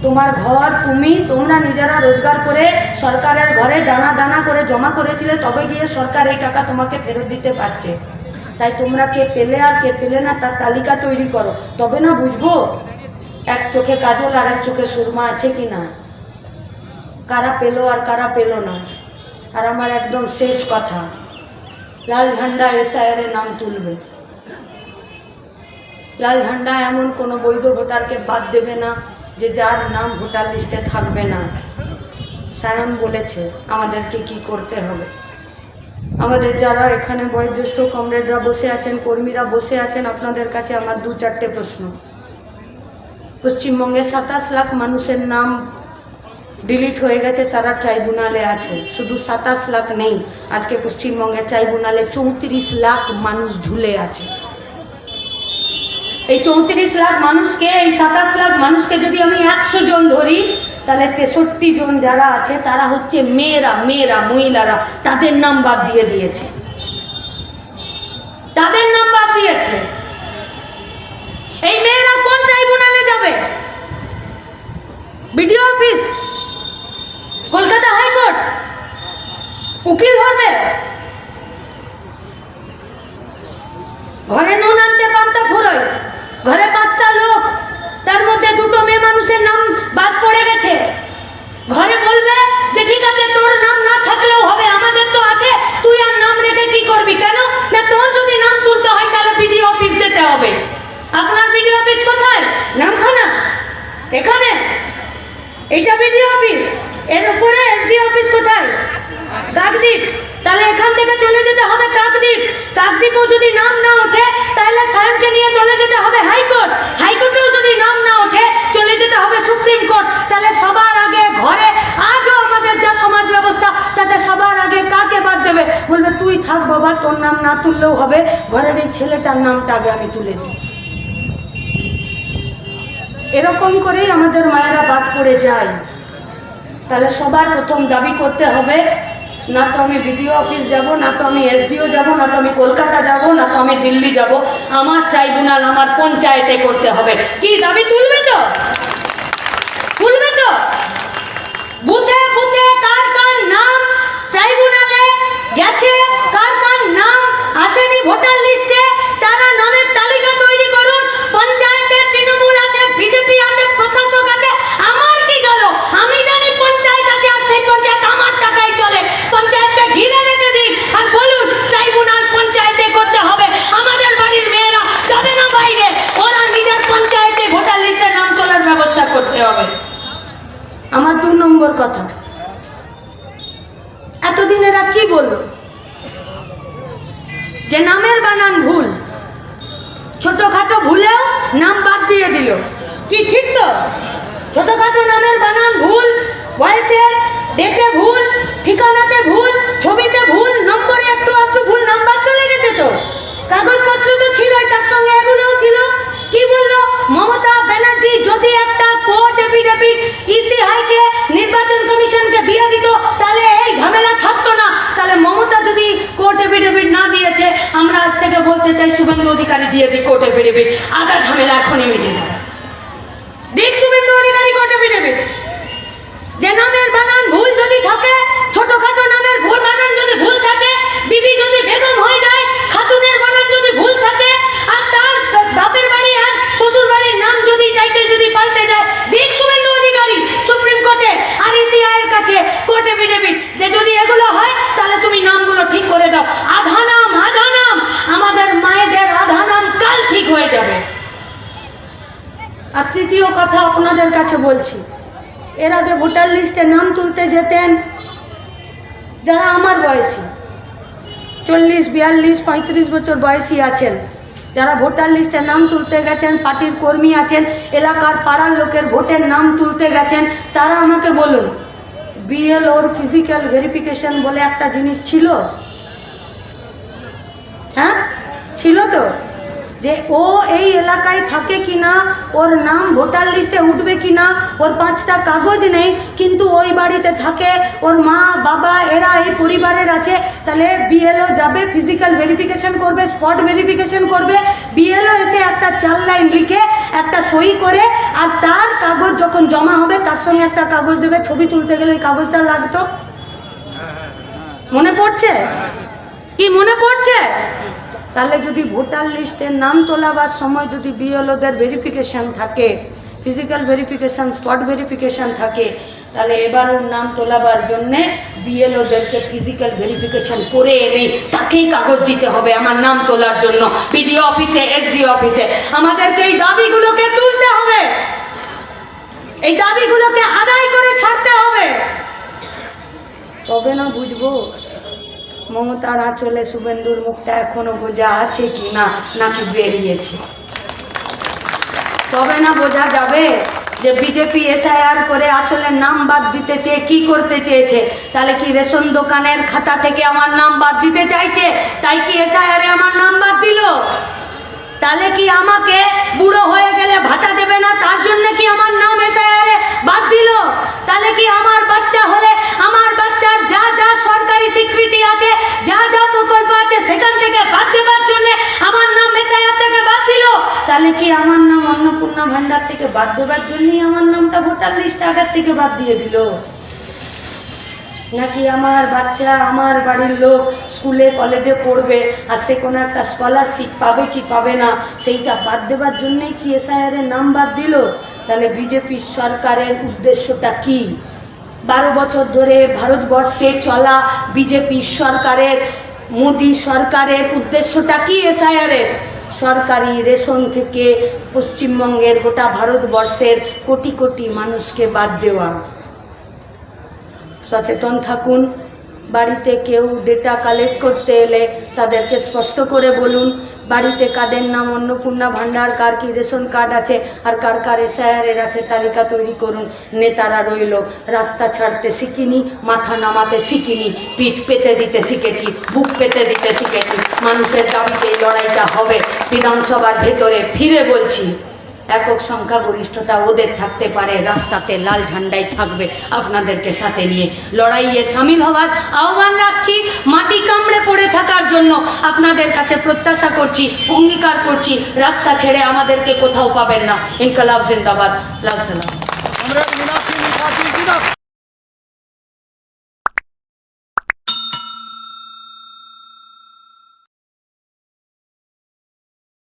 তোমার ঘর, তোমরা নিজেরা রোজগার করে সরকারের ঘরে দানা দানা করে জমা করেছিলে, তবে গিয়ে সরকার এই টাকা তোমাকে ফেরত দিতে পারছে। তাই তোমরা কে পেলে আর কে পেলে না তার তালিকা তৈরি করো, তবে না বুঝবো এক চোখে কাজল আর এক চোখে সুরমা আছে কি না, কারা পেলো আর কারা পেলো না। আর আমার একদম শেষ কথা, লাল ঝান্ডা এসআইআর নাম তুলবে। লাল ঝান্ডা এমন কোনো বৈধ ভোটারকে বাদ দেবে না যে যার নাম ভোটার লিস্টে থাকবে না। সায়ন বলেছে আমাদেরকে কি করতে হবে। আমাদের যারা এখানে বয়োজ্যেষ্ঠ কমরেডরা বসে আছেন, কর্মীরা বসে আছেন, আপনাদের কাছে আমার 2-4টে প্রশ্ন। পশ্চিমবঙ্গে 27 লাখ মানুষের নাম ডিলিট হয়ে গেছে, তারা ট্রাইব্যুনালে আছে। শুধু 27 লাখ নেই, আজকে পশ্চিমবঙ্গের ট্রাইব্যুনালে 34 লাখ মানুষ ঝুলে আছে। এই 34 লাখ মানুষকে, এই 27 লাখ মানুষকে যদি আমি 100 জন ধরি, তাহলে 63 জন যারা আছে তারা হচ্ছে মেয়েরা, মহিলারা, তাদের নাম বাদ দিয়ে দিয়েছে, তাদের নাম বাদ দিয়েছে। এই মেয়েরা কোন ট্রাইব্যুনালে যাবে? বিডিও অফিস, কলকাতা হাইকোর্ট, উকিল ধরবে? ঘরে নুন আনতে পান্তা ফুরোয়, ঘরে 5টা লোক, তার মধ্যে 2টো মেয়ে মানুষের নাম বাদ পড়ে গেছে। ঘরে বলবে যে ঠিক আছে তোর নাম না থাকলেও হবে, আমাদের তো আছে, তুই আর নাম রেখে কি করবি? কেন না, তোর যদি নাম তুলতে হয় তাহলে বিডিও অফিস যেতে হবে। আপনার বিডিও অফিস কোথায়? নামখানা, এখানে, এটা বিডিও অফিস। এর উপরে এসডিও অফিস কোথায়? কাকদ্বীপ। তাহলে এখান থেকে চলে যেতে হবে কাকদ্বীপ। কাকদ্বীপেও যদি নাম না ওঠে তাহলে সায়নকে নিয়ে চলে যেতে হবে হাইকোর্ট। হাইকোর্টেও যদি নাম না ওঠে চলে যেতে হবে সুপ্রিম কোর্ট। তাহলে সবার আগে ঘরে, আজও আমাদের যা সমাজ ব্যবস্থা তাতে সবার ছেলেটার নামটা আগে আমি তুলে দিই। এরকম করেই আমাদের মায়েরা বাদ পড়ে যায়। তাহলে সবার প্রথম দাবি করতে হবে, না তো আমি বিডিও অফিস যাব, না তো আমি এসডিও যাব, না তো আমি কলকাতা যাব, না তো আমি দিল্লি যাব, আমার ট্রাইব্যুনাল আমার পঞ্চায়েতে করতে হবে। কি দাবি তুলবে তো? তুলবে তো? বুথে বুথে কার কার নাম ট্রাইব্যুনালে গেছে, কার কার নাম আসেনি ভোটার লিস্টে, তারা নামের তালিকা তৈরি করুন। পঞ্চায়েতে তৃণমূল আছে, বিজেপি আছে, প্রশাসক আছে, আমার কি গেল? আমি জানি পঞ্চায়েত আছে, আর সেই পঞ্চায়েত আমার টাকায় চলে। পঞ্চায়েতকে ঘিরে রেখে দিন আর বলুন ট্রাইব্যুনাল পঞ্চায়েতে করতে হবে। আমাদের বাড়ির মেয়েরা যাবে না বাইরে, ওরা নিজের পঞ্চায়েতে ভোটার লিস্টে নাম তোলার ব্যবস্থা করতে হবে। আমার 2 নম্বর কথা, এতদিন এরা কি বলল যে নামের বানান ভুল, ছোটখাটো ভুলেও নাম বাদ দিয়ে দিল। কি ঠিক তো? ছোটখাটো নামের বানান ভুল, বয়সে ডেটে ভুল, ঠিকানাতে ভুল, ছবিতে ভুল, নম্বরে একটু একটু ভুল, নাম্বার চলে গেছে তো। কাগজপত্র তো ছিলই, তার সঙ্গে এগুলোও ছিল। কি বললো মমতা ব্যানার্জি? যদি একটা কোর্ট এফিডেভিট ইসি হাইকে নির্বাচন কমিশনকে দিয়ে দিত তাহলে এই ঝামেলা থাকতো না। তাহলে মমতা যদি কোর্ট এফিডেভিট না দিয়েছে, আমরা আজ থেকে বলতে চাই শুভেন্দু অধিকারী দিয়ে দিই কোর্ট এফিডেভিট, আধা ঝামেলা এখনই মিটে যাবে। দেখ শুভেন্দু অধিকারী কোর্ট এফিডেভিট, যে নামের বানান ভুল যদি থাকে, ছোটখাটো নামের ভুল বানান যদি ভুল থাকে, বিবি যদি বেগম হয়ে যায়, খাতুনের বানান যদি ভুল থাকে, আর তার বাপের বাড়ি আর শ্বশুর বাড়ির নাম যদি টাইটেল যদি পাল্টে যায়, দেখ শুভেন্দু অধিকারী সুপ্রিম কোর্টে আর ইসিআই এর কাছে কোর্ট এফিডেভিট, যে যদি এগুলো হয় তাহলে তুমি নামগুলো ঠিক করে দাও। আধা নাম আমাদের মায়েদের আধা নাম কাল ঠিক হয়ে যাবে। আর তৃতীয় কথা আপনাদের কাছে বলছি, এর আগে ভোটার লিস্টে নাম তুলতে যেতেন যারা আমার বয়সী, 40, 42, 35 বছর বয়সী আছেন, যারা ভোটার লিস্টে নাম তুলতে গেছেন, পার্টির কর্মী আছেন, এলাকার পাড়ার লোকের ভোটের নাম তুলতে গেছেন, তারা আমাকে বলুন বিএল ওর ফিজিক্যাল ভেরিফিকেশন বলে একটা জিনিস ছিল? হ্যাঁ ছিল তো? যে ও এই এলাকায় থাকে কিনা, ওর নাম ভোটার লিস্টে উঠবে কিনা, ওর 5টা কাগজ নেই কিন্তু ওই বাড়িতে থাকে, ওর মা বাবা এরা এই পরিবারের আছে, তাহলে বিএলও যাবে, ফিজিক্যাল ভেরিফিকেশন করবে, স্পট ভেরিফিকেশন করবে। বিএলও এসে একটা 4 লাইন লিখে একটা সই করে, আর তার কাগজ যখন জমা হবে তার সঙ্গে একটা কাগজ দেবে, ছবি তুলতে গেলে ওই কাগজটা লাগতো। মনে পড়ছে কি? মনে পড়ছে? তাহলে যদি ভোটার লিস্টে নাম তোলাবার সময় যদি বিএলওদের ভেরিফিকেশন থাকে, ফিজিক্যাল ভেরিফিকেশন, স্পট ভেরিফিকেশন থাকে, তাহলে এবার ওর নাম তোলাবার জন্যে বিএলওদেরকে ফিজিক্যাল ভেরিফিকেশন করে এনে তাকেই কাগজ দিতে হবে আমার নাম তোলার জন্য, বিডিও অফিসে, এসডিও অফিসে। আমাদেরকে এই দাবিগুলোকে তুলতে হবে, এই দাবিগুলোকে আদায় করে ছাড়তে হবে, তবে না বুঝবো মমতার আঁচলে শুভেন্দুর মুখটা এখনো বোঝা আছে কি না, নাকি বেরিয়েছে। তবে না বোঝা যাবে যে বিজেপি এসআইআর করে আসলে নাম বাদ দিতে চেয়ে কি করতে চেয়েছে। তাহলে কি রেশন দোকানের খাতা থেকে আমার নাম বাদ দিতে চাইছে, তাই কি এসআইআরে আমার নাম বাদ দিল? তাহলে কি আমাকে বুড়ো হয়ে গেলে ভাতা দেবে না, তার জন্য কি আমার নাম এসআইআরে বাদ দিল? তাহলে কি আমার বাচ্চা হলে আমার বাচ্চার যা যা সরকারি স্বীকৃতি আছে, যা যা প্রকল্প আছে, সেখান থেকে বাদ দেবার জন্য আমার নাম এসআইআর থেকে বাদ দিল? তাহলে কি আমার নাম অন্নপূর্ণা ভান্ডার থেকে বাদ দেবার জন্যই আমার নামটা ভোটার লিস্ট আগের থেকে বাদ দিয়ে দিল? নাকি আমার বাচ্চা, আমার বাড়ির লোক স্কুলে কলেজে পড়বে আর সে কোনো একটা স্কলারশিপ পাবে কি পাবে না, সেইটা বাদ দেবার জন্যই কি এসআইআরের নাম বাদ দিল? তাহলে বিজেপি সরকারের উদ্দেশ্যটা কি? 12 বছর ধরে ভারতবর্ষে চলা বিজেপি সরকারের, মোদী সরকারের উদ্দেশ্যটা কি এসআইআরের? সরকারি রেশন থেকে পশ্চিমবঙ্গের গোটা ভারতবর্ষের কোটি কোটি মানুষকে বাদ দেওয়া। সচেতন থাকুন, বাড়িতে কেউ ডেটা কালেক্ট করতে এলে তাদেরকে স্পষ্ট করে বলুন বাড়িতে কাদের নাম অন্নপূর্ণা ভান্ডার, কার কি রেশন কার্ড আছে আর কার কার এসআইআর আছে তালিকা তৈরি করুন। নেতারা রইল, রাস্তা ছাড়তে শিখিনি, মাথা নামাতে শিখিনি, পিঠ পেতে দিতে শিখেছি, বুক পেতে দিতে শিখেছি। মানুষের দাবিতে এই লড়াইটা হবে। বিধানসভার ভেতরে ফিরে বলছি, একক সংখ্যাগরিষ্ঠতা ওদের থাকতে পারে, রাস্তাতে লাল ঝান্ডাই থাকবে আপনাদেরকে সাথে নিয়ে। লড়াইয়ে সামিল হওয়ার আহ্বান রাখছি। মাটি কামড়ে পড়ে থাকার জন্য আপনাদের কাছে প্রত্যাশা করছি, অঙ্গীকার করছি, রাস্তা ছেড়ে আমাদেরকে কোথাও পাবেন না। ইনকলাব জিন্দাবাদ, লাল সালাম।